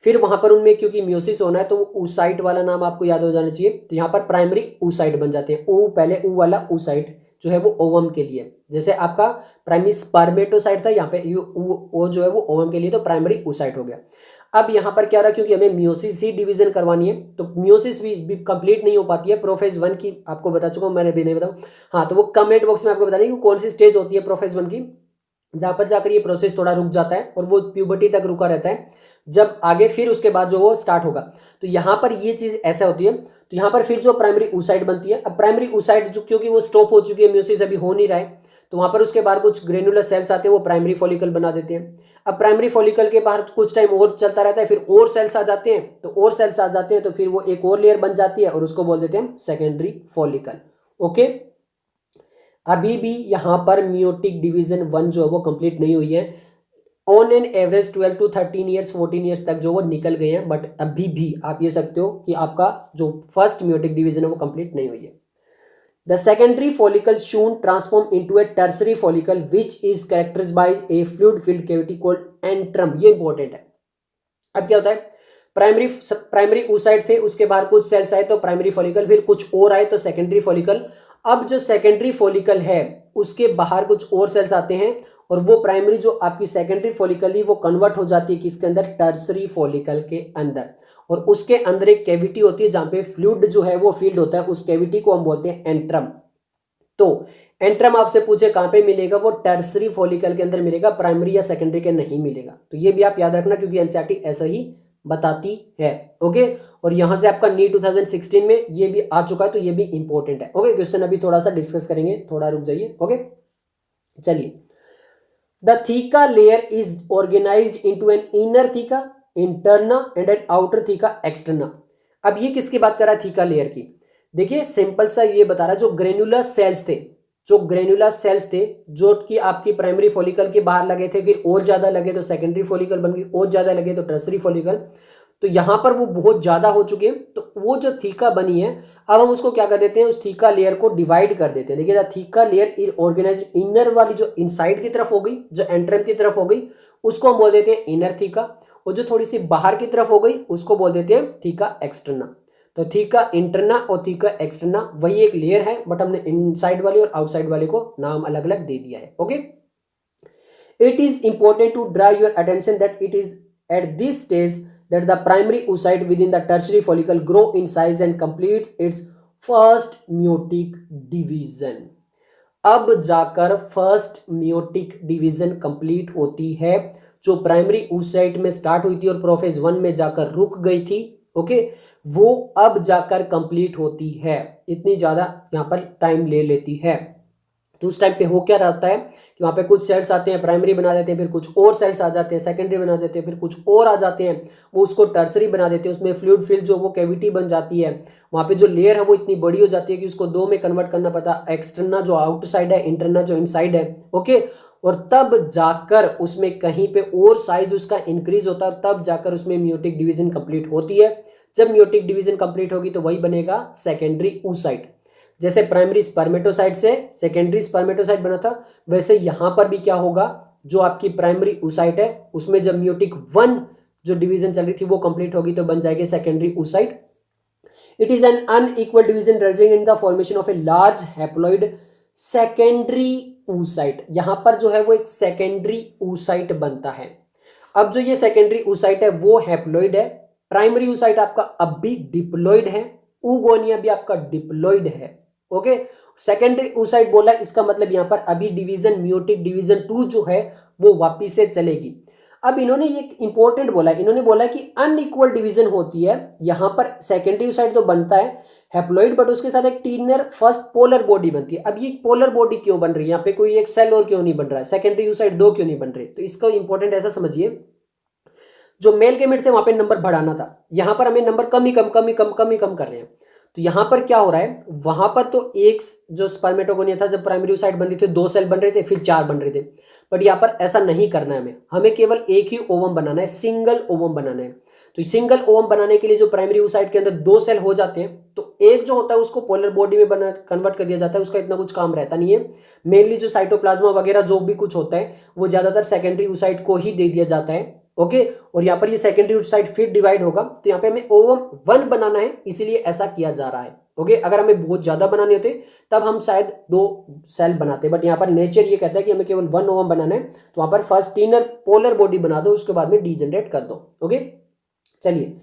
फिर वहां पर उनमें क्योंकि म्योसिस होना है तो oocyte वाला नाम आपको याद हो जाना चाहिए। तो यहाँ पर प्राइमरी oocyte बन जाते हैं। पहले वाला oocyte जो है वो ओवम के लिए, जैसे आपका प्राइमरी स्पर्मेटोसाइट था, यहाँ पे ओ जो है वो ओवम के लिए, तो प्राइमरी oocyte हो गया। अब यहाँ पर क्या रहा, क्योंकि हमें मियोसिस ही डिवीजन करवानी है तो मियोसिस भी कंप्लीट नहीं हो पाती है। प्रोफेज 1 की आपको बता चुका हूँ, मैंने भी नहीं बताऊँ। हाँ, तो वो कमेंट बॉक्स में आपको बता दें कि कौन सी स्टेज होती है प्रोफेज 1 की, जहाँ पर जाकर ये प्रोसेस थोड़ा रुक जाता है और वो प्यूबर्टी तक रुका रहता है, जब आगे फिर उसके बाद जो वो स्टार्ट होगा। तो यहाँ पर ये चीज ऐसा होती है। तो यहाँ पर फिर जो प्राइमरी oocyte बनती है, अब प्राइमरी oocyte जो क्योंकि वो स्टॉप हो चुकी है, म्योसिस अभी हो नहीं रहा है, तो वहां पर उसके बाहर कुछ ग्रेनुलर सेल्स आते हैं, वो प्राइमरी फॉलिकल बना देते हैं। अब प्राइमरी फॉलिकल के बाहर कुछ टाइम और चलता रहता है, फिर और सेल्स आ जाते हैं, तो फिर वो एक और लेयर बन जाती है और उसको बोल देते हैं सेकेंडरी फॉलिकल। ओके, अभी भी यहां पर मियोटिक डिवीजन 1 जो है वो कंप्लीट नहीं हुई है। On an average 12 to 13 years 14 years तक जो वो निकल गए हैं, बट अभी भी आप ये सकते हो कि आपका जो फर्स्ट मियोटिक डिवीजन है वो कंप्लीट नहीं हुई है। The secondary follicle soon transform into a tertiary follicle which is characterized by a fluid-filled cavity called antrum। ये इंपॉर्टेंट है। अब क्या होता है, प्राइमरी oocyte थे, उसके बाहर कुछ सेल्स आए तो प्राइमरी फॉलिकल, फिर कुछ और आए तो सेकेंडरी फॉलिकल। अब जो सेकेंडरी फॉलिकल है उसके बाहर कुछ और सेल्स आते हैं और वो प्राइमरी जो आपकी सेकेंडरी फॉलिकल ही वो कन्वर्ट हो जाती है किसके अंदर, टर्सरी फॉलिकल के अंदर, और उसके अंदर एक कैविटी होती है जहां पे फ्लूइड जो है वो फील्ड होता है, उस कैविटी को हम बोलते हैं एंट्रम। तो एंट्रम आपसे पूछे कहां पे मिलेगा, वो टर्सरी फॉलिकल के अंदर मिलेगा, प्राइमरी या सेकेंडरी के नहीं मिलेगा। तो ये भी आप याद रखना क्योंकि एनसीईआरटी ऐसा ही बताती है। ओके, और यहां से आपका नीट 2016 में ये भी आ चुका है, तो ये भी इंपॉर्टेंट है। ओके, क्वेश्चन अभी थोड़ा सा डिस्कस करेंगे, थोड़ा रुक जाइए। ओके, चलिए। The theca layer is organised into an inner theca interna and an outer theca externa. अब ये किसकी बात कर रहा है, थीका लेयर की। देखिए सिंपल सा ये बता रहा है, जो ग्रेनुलर सेल्स थे जो कि आपकी प्राइमरी फॉलिकल के बाहर लगे थे, फिर और ज्यादा लगे तो सेकेंडरी फॉलिकल बन गई, और ज्यादा लगे तो टर्सरी फॉलिकल। तो यहां पर वो बहुत ज्यादा हो चुके हैं, तो वो जो थीका बनी है अब हम उसको क्या कर देते हैं, उस थीका लेयर को डिवाइड कर देते हैं। देखिए the theca layer is organised, inner वाली जो इनसाइड की तरफ हो गई, जो एंट्रम की तरफ हो गई, उसको हम बोल देते हैं इनर थीका, और जो थोड़ी सी बाहर की तरफ हो गई उसको बोल देते हैं थीका एक्सटर्ना। तो थीका इंटरना और थीका एक्सटर्ना वही एक लेयर है, बट हमने इनसाइड वाले और आउटसाइड वाले को नाम अलग अलग दे दिया है। Okay, it is important to draw your attention that it is at this stage that the primary oocyte within the tertiary follicle grow in size and completes its first meiotic division। अब जाकर first meiotic division complete होती है, जो primary oocyte में start हुई थी और prophase 1 में जाकर रुक गई थी। ओके, वो अब जाकर कंप्लीट होती है, इतनी ज्यादा यहां पर टाइम ले लेती है। तो उस टाइम पे हो क्या रहता है कि वहां पे कुछ सेल्स आते हैं, प्राइमरी बना देते हैं, फिर कुछ और सेल्स आ जाते हैं, सेकेंडरी बना देते हैं, फिर कुछ और आ जाते हैं, वो उसको टर्सरी बना देते हैं, उसमें फ्लूइड फिल्ड जो वो कैविटी बन जाती है, वहां पे जो लेयर है वो इतनी बड़ी हो जाती है कि उसको दो में कन्वर्ट करना पड़ता है, एक्सटर्ना जो आउटसाइड है, इंटरना जो इनसाइड है। ओके, और तब जाकर उसमें कहीं पे और साइज उसका इंक्रीज होता है, तब जाकर उसमें मियोटिक डिवीजन कंप्लीट होती है। जब मियोटिक डिवीजन कंप्लीट होगी तो वही बनेगा सेकेंडरी oocyte। जैसे प्राइमरी स्पर्मेटोसाइट से सेकेंडरी स्पर्मेटोसाइट बना था, वैसे यहां पर भी क्या होगा, जो आपकी प्राइमरी oocyte है उसमें जब मियोटिक 1 जो डिवीजन चल रही थी वो कंप्लीट होगी तो बन जाएगी secondary oocyte। It is an unequal division resulting in the formation of a large haploid secondary oocyte। यहां पर जो है वो एक सेकेंडरी oocyte बनता है। अब जो ये सेकेंडरी oocyte है वो हैप्लॉइड है, प्राइमरी oocyte आपका अब भी डिप्लॉइड है, ऊगोनिया भी आपका डिप्लॉइड है। ओके, सेकेंडरी oocyte बोला, इसका मतलब यहां पर अभी डिवीजन मियोटिक डिवीजन 2 जो है वो वापिस से चलेगी। अब इन्होंने ये इंपॉर्टेंट बोला, इन्होंने बोला कि अनइक्वल डिवीजन होती है, यहां पर सेकेंडरी oocyte तो बनता है हैप्लॉइड, बट उसके साथ एक टीनर फर्स्ट पोलर बॉडी बनती है। अब ये पोलर बॉडी क्यों बन रही है, यहाँ पे कोई एक सेल और क्यों नहीं बन रहा है, सेकेंडरी oocyte 2 क्यों नहीं बन रहे, तो इसका इंपॉर्टेंट ऐसा समझिए, जो मेल गेमेट थे वहां पे नंबर बढ़ाना था, यहां पर हमें नंबर कम ही कम कर रहे हैं। तो यहां पर क्या हो रहा है, वहां पर तो एक जो स्पर्मेटोगोनिया था, जब प्राइमरी oocyte बन रही थी 2 सेल बन रहे थे, फिर 4 बन रहे थे, बट यहां पर ऐसा नहीं करना है, हमें केवल एक ही ओवम बनाना है, सिंगल ओवम बनाना है। तो सिंगल ओवम बनाने के लिए जो प्राइमरी oocyte के अंदर 2 सेल हो जाते हैं, तो एक जो होता है उसको पोलर बॉडी में बना कन्वर्ट कर दिया जाता है, उसका इतना कुछ काम रहता नहीं है। मेनली जो साइटोप्लाज्मा वगैरह जो भी कुछ होता है वो ज्यादातर सेकेंडरी oocyte को ही दे दिया जाता है। ओके, और यहाँ पर ये सेकेंडरी oocyte फिर डिवाइड होगा, तो यहाँ पे हमें ओवम 1 बनाना है, इसीलिए ऐसा किया जा रहा है। ओके, अगर हमें बहुत ज्यादा बनाने होते तब हम शायद 2 सेल बनाते, बट यहाँ पर नेचर ये कहता है कि हमें केवल 1 ओवम बनाना है, तो वहां पर फर्स्ट टीनर पोलर बॉडी बना दो, उसके बाद में डीजनरेट कर दो। ओके, चलिए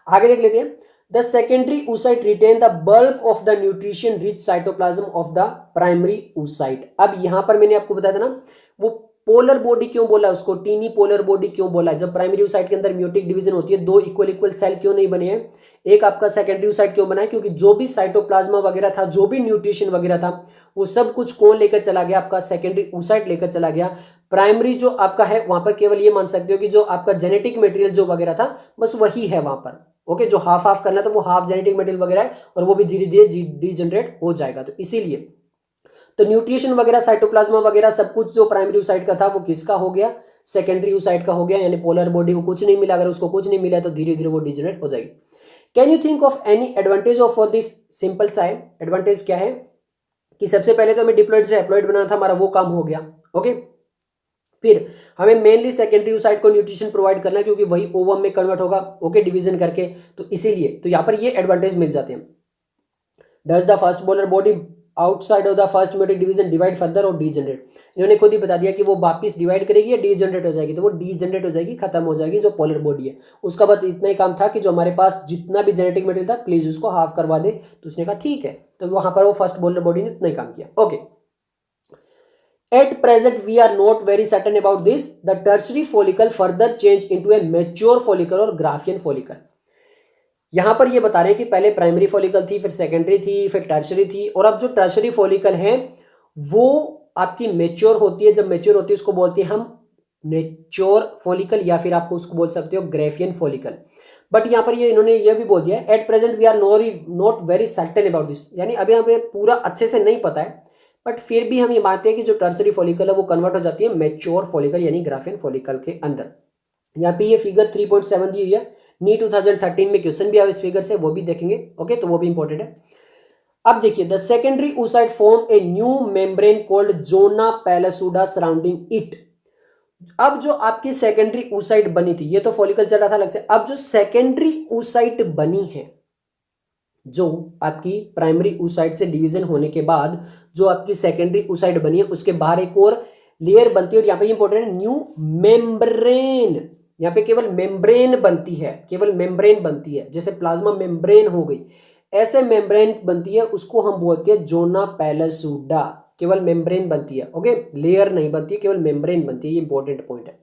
आगे देख लेते हैं। The secondary oocyte retain the bulk of the nutrition rich cytoplasm of the primary oocyte। अब यहां पर मैंने आपको बताया था ना, वो पोलर बॉडी क्यों बोला, उसको टीनी पोलर बॉडी क्यों बोला, जब प्राइमरी oocyte के अंदर म्यूटिक डिवीजन होती है 2 इक्वल सेल क्यों नहीं बने हैं, एक आपका सेकेंडरी oocyte क्यों बना है, क्योंकि जो भी साइटोप्लाज्मा वगैरह था, जो भी न्यूट्रिशन वगैरह था, वो सब कुछ कौन लेकर चला गया, आपका सेकेंडरी oocyte लेकर चला गया। प्राइमरी जो आपका है वहां पर केवल ये मान सकते हो कि जो आपका जेनेटिक मटेरियल जो वगैरह था बस वही है वहां पर। ओके, जो हाफ हाफ करना था वो हाफ जेनेटिक मटेरियल वगैरह है, और वो भी धीरे धीरे डीजनरेट हो जाएगा। तो इसीलिए तो न्यूट्रिशन वगैरह साइटोप्लाज्मा वगैरह सब कुछ जो प्राइमरी oocyte का था वो किसका हो गया, सेकेंडरी oocyte का हो गया, यानी पोलर बॉडी को कुछ नहीं मिला, अगर उसको कुछ नहीं मिला तो धीरे धीरे वो डिजनरेट हो जाएगी। Can you think of any advantage of for this simple सा है, एडवांटेज क्या है कि सबसे पहले तो हमें डिप्लॉइड से हैप्लॉइड बनाना था, हमारा वो काम हो गया। ओके, फिर हमें मेनली सेकेंडरी oocyte को न्यूट्रिशन प्रोवाइड करना है, क्योंकि वही ओवम में कन्वर्ट होगा। ओके, डिवीजन करके, तो इसीलिए तो यहाँ पर ये एडवांटेज मिल जाते हैं। Does the first polar body outside of the first meiotic division divide further और डीजनरेट, इन्होंने खुद ही बता दिया कि वो वापिस डिवाइड करेगी या डीजनरेट हो जाएगी, तो वो डीजनरेट हो जाएगी, खत्म हो जाएगी जो पोलर बॉडी है। उसका बस इतना ही काम था कि जो हमारे पास जितना भी जेनेटिक मटेरियल था प्लीज उसको हाफ करवा दे, तो उसने कहा ठीक है, तो वहां पर वो फर्स्ट पोलर बॉडी ने इतना ही काम किया। Okay, at present we are not very certain about this, the tertiary follicle further change into a mature follicle और ग्राफियन follicle। यहां पर ये बता रहे हैं कि पहले प्राइमरी फॉलिकल थी, फिर सेकेंडरी थी, फिर टर्शरी थी, और अब जो टर्शरी फॉलिकल है वो आपकी मेच्योर होती है। जब मेच्योर होती है उसको बोलते हैं हम मेच्योर फॉलिकल, या फिर आपको उसको बोल सकते हो ग्राफियन फॉलिकल। बट यहाँ पर ये इन्होंने ये भी बोल दिया at present we are not very certain about this, यानी अभी हमें पूरा अच्छे से नहीं पता है, बट फिर भी हम ये मानते हैं कि जो टर्सरी फॉलिकल है वो कन्वर्ट हो जाती है मैच्योर फॉलिकल यानी ग्राफियन फॉलिकल के अंदर। यहाँ पे ये फिगर 3.7 दी हुई है, नी 2013 में क्वेश्चन भी आया इस फिगर से, वो भी देखेंगे। ओके, तो वो भी इंपॉर्टेंट है। अब देखिए, the secondary oocyte form a new membrane called zona pellucida surrounding it. अब जो आपकी सेकेंडरी oocyte बनी थी, ये तो फॉलिकल चल रहा था अलग से, अब जो सेकेंडरी oocyte बनी है जो आपकी प्राइमरी oocyte से डिवीजन होने के बाद जो आपकी सेकेंडरी oocyte बनी है उसके बाहर एक और लेयर बनती है, और यहाँ पे इंपॉर्टेंट है न्यू मेम्ब्रेन। यहाँ पे केवल मेम्ब्रेन बनती है, केवल मेम्ब्रेन बनती है, जैसे प्लाज्मा मेम्ब्रेन हो गई ऐसे मेम्ब्रेन बनती है, उसको हम बोलते हैं जोना पैलेसुडा। केवल मेम्ब्रेन बनती है, ओके, लेयर नहीं बनती है, केवल मेम्ब्रेन बनती है, ये इंपॉर्टेंट पॉइंट है।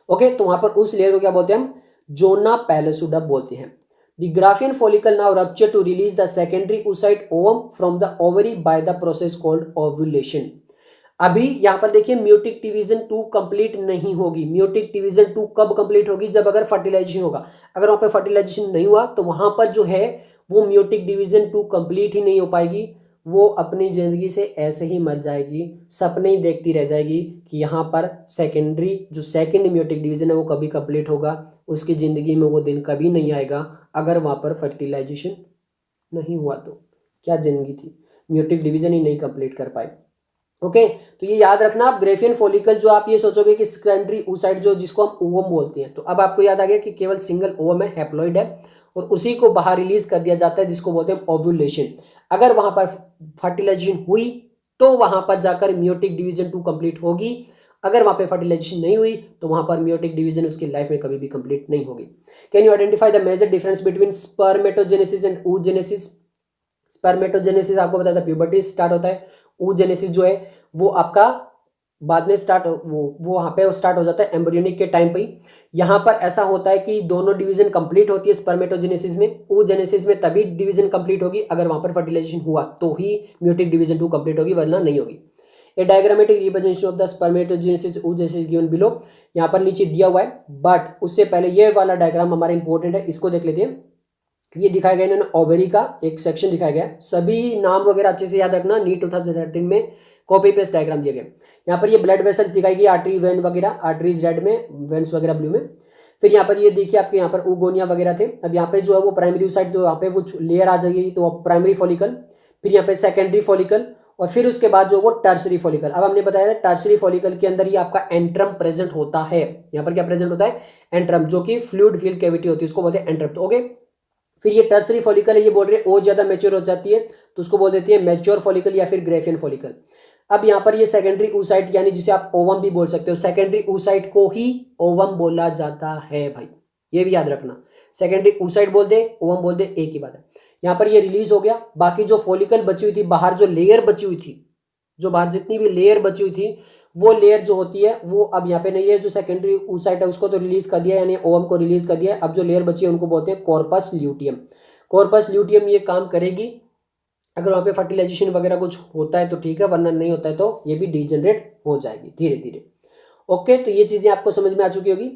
ओके, तो वहां पर उस लेयर को क्या बोलते हैं हम? जोना पैलेसुडा बोलते हैं। The Graafian follicle now rupture to release the secondary oocyte ovum from the ovary by the process called ovulation. अभी यहां पर देखिए म्यूटिक डिवीजन 2 कंप्लीट नहीं होगी। म्यूटिक डिवीजन 2 कब कंप्लीट होगी? जब अगर फर्टिलाइजेशन होगा। अगर वहां पर फर्टिलाइजेशन नहीं हुआ तो वहां पर जो है वो म्यूटिक डिवीजन 2 कंप्लीट ही नहीं हो पाएगी, वो अपनी जिंदगी से ऐसे ही मर जाएगी, सपने ही देखती रह जाएगी कि यहाँ पर सेकेंडरी जो सेकेंड म्यूटिक डिवीजन है वो कभी कंप्लीट होगा। उसकी ज़िंदगी में वो दिन कभी नहीं आएगा अगर वहाँ पर फर्टिलाइजेशन नहीं हुआ तो। क्या ज़िंदगी थी, म्यूटिक डिवीजन ही नहीं कंप्लीट कर पाए। ओके, तो ये याद रखना आप। ग्रेफियन फॉलिकल जो आप ये सोचोगे कि सेकेंडरी oocyte जो जिसको हम ओवम बोलते हैं, तो अब आपको याद आ गया कि केवल सिंगल ओवम है, हैप्लॉइड है, और उसी को बाहर रिलीज कर दिया जाता है जिसको बोलते हैं ओव्यूलेशन। अगर वहां पर फर्टिलाइजेशन हुई तो वहां पर जाकर म्यूटिक डिवीजन 2 कंप्लीट होगी। अगर वहां पे फर्टिलाइजेशन नहीं हुई तो वहां पर म्यूटिक डिवीजन उसकी लाइफ में कभी भी कंप्लीट नहीं होगी। Can you identify the major difference between spermatogenesis and oogenesis? Spermatogenesis आपको बताया था प्यूबर्टी स्टार्ट होता है, oogenesis जो है वो आपका बाद में स्टार्ट वो वहां पे स्टार्ट हो जाता है एम्ब्रियोनिक के टाइम पे ही। यहाँ पर ऐसा होता है कि दोनों डिवीजन कंप्लीट होती है स्पर्मेटोजेनेसिस में। oogenesis में तभी डिवीजन कंप्लीट होगी अगर वहां पर फर्टिलाइजेशन हुआ तो ही म्यूटिक डिवीजन 2 कंप्लीट होगी, वरना नहीं होगी। A diagrammatic representation of the spermatogenesis oogenesis given below, यहाँ पर नीचे दिया हुआ है, बट उससे पहले ये वाला डायग्राम हमारा इंपॉर्टेंट है, इसको देख लेते हैं। ये दिखाया गया इन्होंने ओवरी का एक सेक्शन दिखाया गया है। सभी नाम वगैरह अच्छे से याद रखना, नीट 2013 में कॉपी पेस्ट डायग्राम दिया गया। यहाँ पर ये ब्लड वेसल्स दिखाई गई, आर्टरी वेन वगैरह, आर्टरीज रेड में, वेन्स वगैरह ब्लू में। फिर यहाँ पर ये देखिए आपके यहाँ पर उगोनिया वगैरह थे। अब यहाँ पे जो है वो प्राइमरी oocyte जो यहाँ पे वो लेयर आ जाएगी तो प्राइमरी फॉलिकल, फिर यहाँ पे सेकेंडरी फॉलिकल, और फिर उसके बाद जो वो टर्सरी फॉलिकल। अब हमने बताया था टर्सरी फॉलिकल के अंदर ही आपका एंट्रम प्रेजेंट होता है। यहाँ पर क्या प्रेजेंट होता है? एंट्रम, जो कि फ्लूइड फील्ड कैविटी होती है, उसको बोलते हैं एंट्रम। तो ओके, फिर ये टर्सरी फॉलिकल है, ये बोल रहे हैं और ज्यादा मैच्योर हो जाती है तो उसको बोल देती है मैच्योर फॉलिकल या फिर ग्रेफियन फॉलिकल। अब यहाँ पर ये सेकेंडरी oocyte यानी जिसे आप ओवम भी बोल सकते हो, सेकेंडरी oocyte को ही ओवम बोला जाता है भाई, ये भी याद रखना। सेकेंडरी oocyte बोल दे, ओवम बोल दे, एक ही बात है। यहाँ पर ये रिलीज हो गया, बाकी जो फॉलिकल बची हुई थी बाहर, जो लेयर बची हुई थी, जो बाहर जितनी भी लेयर बची हुई थी वो लेयर जो होती है वो अब यहाँ पे नहीं है। जो सेकेंडरी oocyte है उसको तो रिलीज कर दिया, यानी ओवम को रिलीज कर दिया। अब जो लेयर बची है उनको बोलते हैं कॉर्पस ल्यूटियम। कॉर्पस ल्यूटियम ये काम करेगी अगर वहाँ पे फर्टिलाइजेशन वगैरह कुछ होता है तो ठीक है, वरना नहीं होता है तो ये भी डिजेनरेट हो जाएगी धीरे धीरे। ओके, तो ये चीजें आपको समझ में आ चुकी होगी।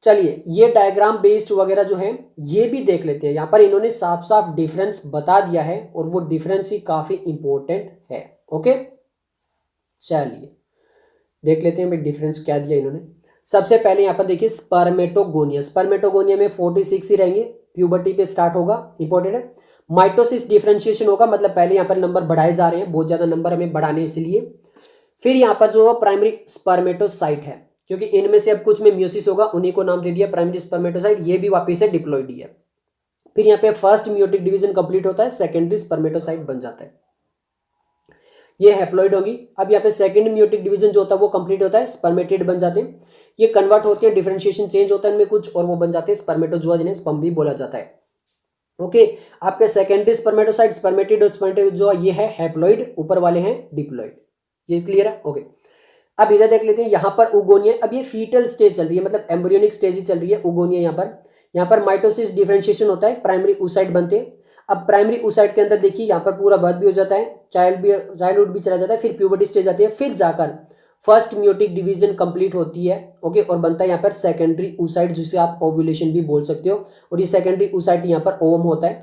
चलिए ये डायग्राम बेस्ड वगैरह जो है ये भी देख लेते हैं। यहाँ पर इन्होंने साफ साफ डिफरेंस बता दिया है और वो डिफरेंस ही काफी इंपॉर्टेंट है। ओके, चलिए देख लेते हैं भाई डिफरेंस क्या दिया इन्होंने। सबसे पहले यहाँ पर देखिए स्पर्मेटोगोनिया। स्पर्मेटोगोनिया में 46 ही रहेंगे, प्यूबर्टी पे स्टार्ट होगा, इंपॉर्टेंट है। माइटोसिस डिफरेंशिएशन होगा, मतलब पहले यहाँ पर नंबर बढ़ाए जा रहे हैं, बहुत ज्यादा नंबर हमें बढ़ाने इसलिए। फिर यहाँ पर जो प्राइमरी स्पर्मेटोसाइट है, क्योंकि इनमें से अब कुछ में म्यूसिस होगा, उन्हीं को नाम दे दिया प्राइमरी स्पर्मेटोसाइट, ये भी वापिस से डिप्लॉइड ही है। फिर यहाँ पे फर्स्ट म्यूटिक डिवीजन कंप्लीट होता है, सेकेंडरी स्पर्मेटोसाइट बन जाता है, ये हैप्लॉइड होगी। अब यहाँ पे सेकंड म्यूटिक डिवीजन जो होता है वो कंप्लीट होता है, स्पर्मेटिड बन जाते हैं, ये कन्वर्ट होते हैं, डिफरेंशिएशन चेंज होता है इनमें कुछ, और वो बन जाते हैं स्पर्मेटोजोआ, जिन्हें स्पर्म भी बोला जाता है। ओके, आपके सेकेंडरी स्पर्मेटोसाइट, स्पर्मेटिड और स्पर्मेटोजोआ ये है हैप्लॉइड, ऊपर वाले हैं डिप्लॉइड। ये क्लियर है? ओके, अब इधर देख लेते हैं। यहाँ पर उगोनिया, अब ये फीटल स्टेज चल रही है, मतलब एम्ब्रियोनिक स्टेज ही चल रही है उगोनिया। यहाँ पर माइटोसिस डिफरेंशिएशन होता है, प्राइमरी oocyte बनते हैं। अब प्राइमरी oocyte के अंदर देखिए यहाँ पर पूरा बर्थ भी हो जाता है, चाइल्डहुड भी चला जाता है, फिर प्यूबर्टी स्टेज आती है, फिर जाकर फर्स्ट म्यूटिक डिवीजन कंप्लीट होती है। ओके, और बनता है यहाँ पर सेकेंडरी oocyte, जिसे आप ओव्यूलेशन भी बोल सकते हो, और ये सेकेंडरी oocyte यहाँ पर ओवम होता है।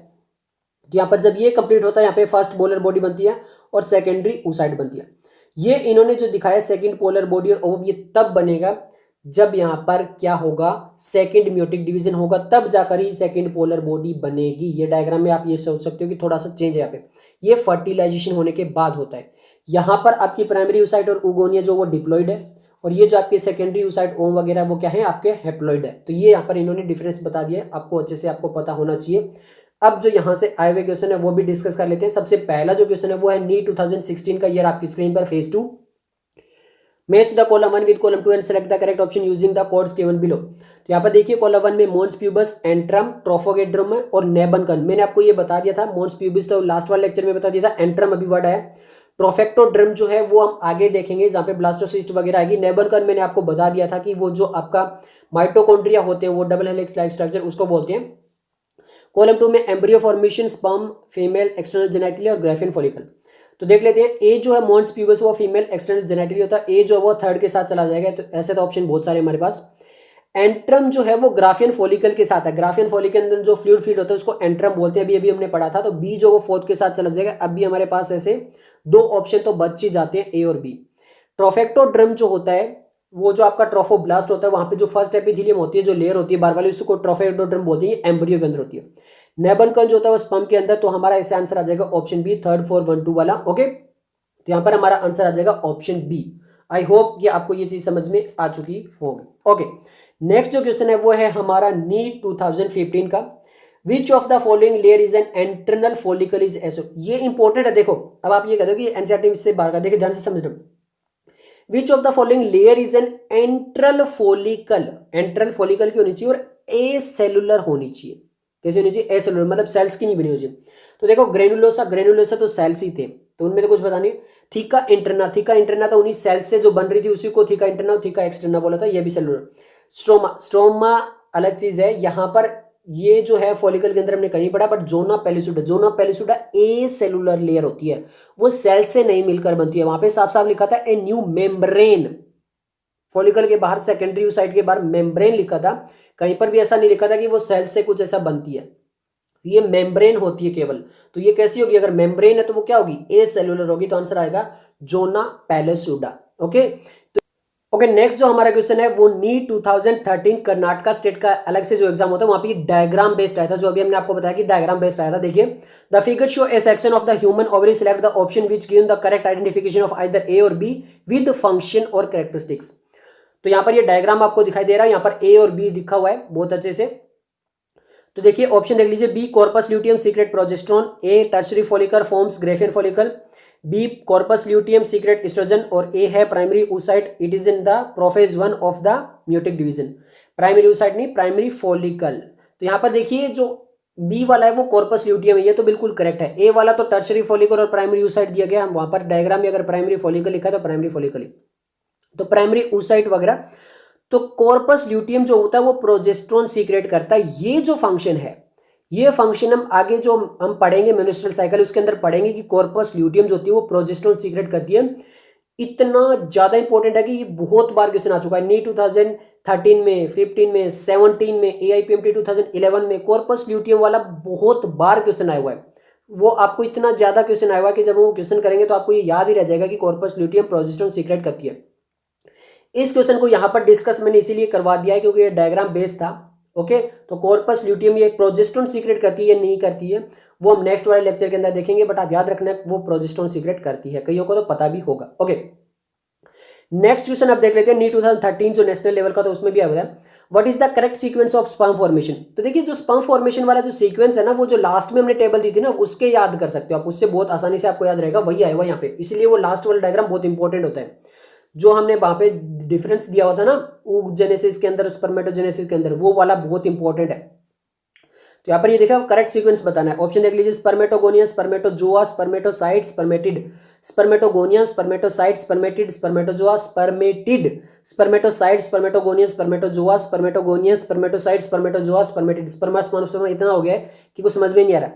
तो यहाँ पर जब ये कंप्लीट होता है यहाँ पे फर्स्ट पोलर बॉडी बनती है और सेकेंडरी oocyte बनती है। ये इन्होंने जो दिखाया सेकंड पोलर बॉडी और ओवम, ये तब बनेगा जब यहाँ पर क्या होगा, सेकंड म्यूटिक डिवीजन होगा, तब जाकर ही सेकंड पोलर बॉडी बनेगी। ये डायग्राम में आप ये सोच सकते हो कि थोड़ा सा चेंज है यहाँ पे, ये फर्टिलाइजेशन होने के बाद होता है। यहाँ पर आपकी प्राइमरी oocyte और उगोनिया जो वो डिप्लॉइड है, और ये जो आपके सेकेंडरी oocyte ओम वगैरह वो क्या है, आपके हैप्लॉइड है। तो ये यहाँ पर इन्होंने डिफरेंस बता दिया है, आपको अच्छे से आपको पता होना चाहिए। अब जो यहाँ से आए हुए क्वेश्चन है वो भी डिस्कस कर लेते हैं। सबसे पहला जो क्वेश्चन है वो है नीट 2016 का ईयर आपकी स्क्रीन पर phase 2। Match the column 1 with column 2 and select the correct option using the codes given below. तो यहाँ पर देखिए कॉलम 1 में मोन्स प्यूबस, एंट्रम, ट्रोफोगेड्रम और नेबनकन। मैंने आपको ये बता दिया था, मोन्स प्यूबिस तो लास्ट वाले लेक्चर में बता दिया था, एंट्रम अभी वर्ड है, ट्रोफेक्टोड्रम जो है वो हम आगे देखेंगे जहाँ पे ब्लास्टोसिस्ट वगैरह आएगी। नेबनकन मैंने आपको बता दिया था कि वो जो आपका माइटोकॉन्ड्रिया होते हैं वो डबल हेलिक्स लाइक स्ट्रक्चर उसको बोलते हैं। कॉलम 2 में embryo formation, sperm, female external genitalia और ग्राफियन फॉलिकल। तो देख लेते हैं, ए जो है मोन्स प्यूबस वो फीमेल एक्सटर्नल जेनेटिलिया होता है, ए जो है वो थर्ड के साथ चला जाएगा। तो ऐसे तो ऑप्शन बहुत सारे हमारे पास। एंट्रम जो है वो ग्राफियन फॉलिकल के साथ है, ग्राफियन फॉलिकल के अंदर जो फ्लूइड फील्ड होता है उसको एंट्रम बोलते हैं, अभी हमने पढ़ा था। तो बी जो वो फोर्थ के साथ चला जाएगा। अब भी हमारे पास ऐसे दो ऑप्शन तो बच ही जाते हैं, ए और बी। ट्रोफेक्टोड्रम जो होता है वो जो आपका ट्रोफोब्लास्ट होता है वहां पे जो फर्स्ट एपिथेलियम होती है, जो लेयर होती है बार वाली, उसको ट्रोफेक्टोड्रम बोलते हैं, एम्ब्रियो के अंदर होती है। नेबनकन जो होता है वो स्पर्म के अंदर। तो हमारा ऐसे आंसर आ जाएगा ऑप्शन बी, 3, 4, 1, 2 वाला। ओके, तो यहाँ पर हमारा आंसर आ जाएगा ऑप्शन बी। आई होप कि आपको ये चीज समझ में आ चुकी होगी। ओके, नेक्स्ट जो क्वेश्चन है वो है हमारा नीट 2015 का। Which of the following layer is an antral follicle is also. ये इंपॉर्टेंट है। देखो अब आप ये कहते हो कि एनसीईआरटी से बाहर का, देखिए ध्यान से समझ लो। Which of the following layer is an antral follicle. Antral follicle की होनी चाहिए और ए सेलुलर होनी चाहिए। कैसे होनी चाहिए? ए सेलुलर, मतलब सेल्स की नहीं बनी होनी चाहिए। तो देखो ग्रेनुलोसा, ग्रेनुलोसा तो सेल्स ही थे, तो उनमें तो कुछ पता नहीं। थीका इंटरना, थीका इंटरना तो उन्हीं सेल्स से जो बन रही थी उसी को थीका इंटरना और थीका एक्सटर्ना बोला था, ये भी सेलुलर। स्ट्रोमा, स्ट्रोमा अलग चीज है। यहां पर ये जो है फॉलिकल के अंदर हमने कहीं पढ़ा, but zona pellucida, zona pellucida acellular layer होती है, वो सेल से नहीं मिलकर बनती है। वहां पे साफ साफ लिखा था ए न्यू मेम्ब्रेन। फॉलिकल के बाहर सेकेंडरी साइड के बाहर मेम्ब्रेन लिखा था, कहीं पर भी ऐसा नहीं लिखा था कि वो सेल से कुछ ऐसा बनती है। ये मेम्ब्रेन होती है केवल। तो ये कैसी होगी? अगर मेम्ब्रेन है तो वो क्या होगी? ए सेलुलर होगी। तो आंसर आएगा जोना पेलिसुडा। ओके, ओके, नेक्स्ट जो हमारा क्वेश्चन है वो नीट 2013 कर्नाटका स्टेट का अलग से जो एग्जाम होता है वहां पे डायग्राम बेस्ड आया था, जो अभी हमने आपको बताया कि डायग्राम बेस्ड आया था। देखिए, the figure show a section of the human ovary, select the option which given the correct identification of either A और बी विद फंक्शन और कैरेक्टरिस्टिक्स। तो यहाँ पर ये डायग्राम आपको दिखाई दे रहा है, यहाँ पर ए और बी दिखा हुआ है बहुत अच्छे से। तो देखिए ऑप्शन देख लीजिए, B corpus luteum secrete progesterone, A tertiary follicle forms Graafian follicle, B corpus luteum secrete estrogen और ए है primary oocyte, it is in the prophase 1 of the meiotic division. Primary oocyte नहीं, primary follicle. तो यहाँ पर देखिए जो B वाला है वो कॉर्पस ल्यूटियम है, ये तो बिल्कुल करेक्ट है। ए वाला तो टर्शरी फॉलिकल और प्राइमरी oocyte दिया गया, हम वहां पर डायग्राम में अगर प्राइमरी फॉलिकल लिखा है तो प्राइमरी फॉलिकल, तो प्राइमरी oocyte वगैरह। तो कॉर्पस ल्यूटियम जो होता है वो प्रोजेस्टेरोन सीक्रेट करता है। ये जो फंक्शन है, ये फंक्शन हम आगे जो हम पढ़ेंगे मेंस्ट्रुअल साइकिल उसके अंदर पढ़ेंगे कि कॉर्पस ल्यूटियम जो होती है वो प्रोजेस्टेरोन सीक्रेट करती है। इतना ज्यादा इंपॉर्टेंट है कि ये बहुत बार क्वेश्चन आ चुका है। नीट 2013 में, 15 में, 17 में, AIPMT 2011 में कॉर्पस ल्यूटियम वाला बहुत बार क्वेश्चन आया हुआ है। वो आपको इतना ज्यादा क्वेश्चन आया हुआ है कि जब वो क्वेश्चन करेंगे तो आपको ये याद ही रह जाएगा कि कॉर्पस ल्यूटियम प्रोजेस्टेरोन सीक्रेट करती है। इस क्वेश्चन को यहाँ पर डिस्कस मैंने इसीलिए करवा दिया है क्योंकि ये डायग्राम बेस्ड था। ओके, तो कॉर्पस ल्यूटियम ये प्रोजेस्टेरोन सीक्रेट करती है नहीं करती है वो हम नेक्स्ट वाले लेक्चर के अंदर देखेंगे, बट आप याद रखना वो प्रोजेस्टेरोन सीक्रेट करती है, कईयों को तो पता भी होगा। ओके, नेक्स्ट क्वेश्चन आप देख लेते हैं नीट 2013 जो नेशनल लेवल का था उसमें भी आया हुआ है, what is the correct sequence of sperm formation. तो देखिए जो स्पर्म फॉर्मेशन वाला जो सीक्वेंस है ना, वो जो लास्ट में हमने टेबल दी थी ना, उसके याद कर सकते हो आप, उससे बहुत आसानी से आपको याद रहेगा, वही आएगा यहाँ पे। इसलिए वो लास्ट वाला डायग्राम बहुत इंपॉर्टेंट होता है। जो हमने वहां पे डिफरेंस दिया हुआ था ना oogenesis के अंदर स्पर्मेटोजेनेसिस के अंदर, वो वाला बहुत इंपॉर्टेंट है। तो यहाँ पर ये देखा करेक्ट सीक्वेंस बताना है। ऑप्शन देख लीजिए, spermatogonia, spermatozoa, spermatocyte, spermatid, spermatogonia, spermatocyte, spermatid, spermatozoa, spermatid, spermatocyte, spermatogonia, spermatozoa, spermatogonia, spermatocyte, spermatozoa, spermatid. स्पर्मा स्पर्मा इतना हो गया है कि कुछ समझ में नहीं आ रहा।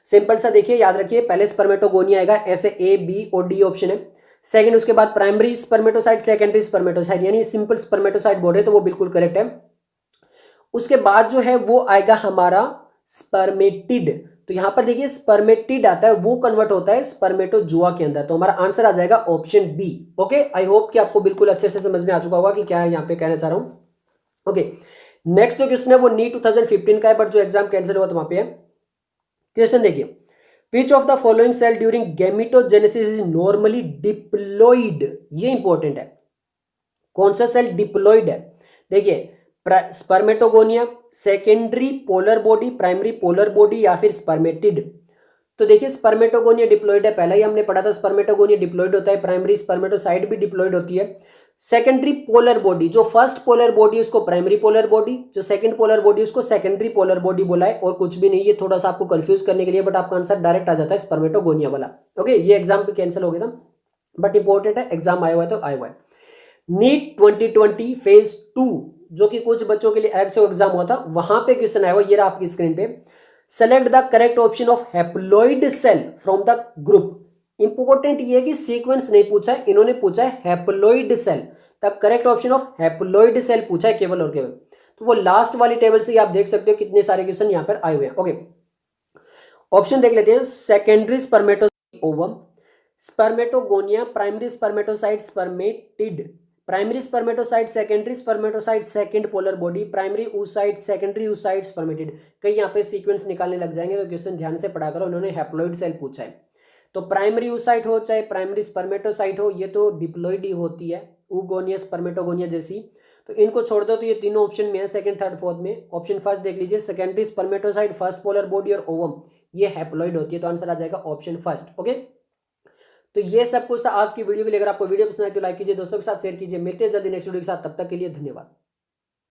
सिंपल सा देखिए, याद रखिए, पहले स्पर्मेटोगोनिया आएगा, ऐसे A, B और D ऑप्शन है। सेकंड उसके बाद प्राइमरी स्पर्मेटोसाइट, सेकेंडरी स्पर्मेटोसाइट, यानी सिंपल स्पर्मेटोसाइट बोल रहे तो वो बिल्कुल करेक्ट है। उसके बाद जो है वो आएगा हमारा स्पर्मेटिड। तो यहां पर देखिए स्पर्मेटिड आता है, वो कन्वर्ट होता है स्पर्मेटोजोआ के अंदर। तो हमारा आंसर आ जाएगा option B. Okay, I hope कि आपको बिल्कुल अच्छे से समझ में आ चुका होगा कि क्या यहाँ पे कहना चाह रहा हूं। ओके, नेक्स्ट जो क्वेश्चन है वो नीट 2015 का है, बट जो एग्जाम कैंसिल हुआ तो वहां पे है। क्वेश्चन देखिए, Which of the following cell during gametogenesis is normally diploid? ये इंपॉर्टेंट है, कौन सा सेल डिप्लॉइड है। देखिए spermatogonia, secondary polar body, primary polar body या फिर स्पर्मेटिड। तो देखिए स्पर्मेटोगोनिया डिप्लॉइड है, पहले ही हमने पढ़ा था स्पर्मेटोगोनिया डिप्लॉइड होता है, प्राइमरी स्पर्मेटोसाइट भी डिप्लॉइड होती है। सेकेंडरी पोलर बॉडी, जो फर्स्ट पोलर बॉडी उसको प्राइमरी पोलर बॉडी, जो सेकंड पोलर बॉडी उसको सेकेंडरी पोलर बॉडी बोला है, और कुछ भी नहीं, ये थोड़ा सा आपको कंफ्यूज करने के लिए, बट आपका आंसर डायरेक्ट आ जाता है स्पर्मेटोगोनिया वाला। ओके, ये एग्जाम पे कैंसिल हो गया था, बट इंपॉर्टेंट है, एग्जाम आया हुआ है तो आया हुआ है। नीट 2020 फेज 2, जो कि कुछ बच्चों के लिए अलग से एग्जाम हुआ था, वहां पे क्वेश्चन आया हुआ, ये रहा आपकी स्क्रीन पे। Select the correct option of haploid cell from the group. Important ये है कि सीक्वेंस नहीं पूछा है, इन्होंने पूछा है haploid cell. The correct option of haploid cell पूछा है केवल और केवल। तो वो लास्ट वाली टेबल से आप देख सकते हो कितने सारे क्वेश्चन यहां पर आए हुए हैं। ओके, ऑप्शन देख लेते हैं। Secondary spermatocyte ovum, spermatogonia, primary spermatocyte spermatid, primary spermatocyte, secondary spermatocyte, second polar body, primary oocyte, secondary oocyte, spermatid. कहीं यहाँ पे सीक्वेंस निकालने लग जाएंगे तो क्वेश्चन ध्यान से पढ़ा करो, इन्होंने हैप्लॉइड सेल पूछा है। तो प्राइमरी oocyte हो चाहे प्राइमरी स्पर्मेटोसाइट हो, ये तो डिप्लॉइड ही होती है, oogonia स्पर्मेटोगोनिया जैसी। तो इनको छोड़ दो, तो ये तीनों ऑप्शन में है, सेकंड थर्ड फोर्थ में। ऑप्शन फर्स्ट देख लीजिए, secondary spermatocyte, first polar body और ओवम, ये हैप्लॉइड होती है, तो आंसर आ जाएगा ऑप्शन फर्स्ट। ओके, तो ये सब कुछ था आज की वीडियो के लिए। अगर आपको वीडियो पसंद आए तो लाइक कीजिए, दोस्तों के साथ शेयर कीजिए। मिलते हैं जल्दी नेक्स्ट वीडियो के साथ, तब तक के लिए धन्यवाद।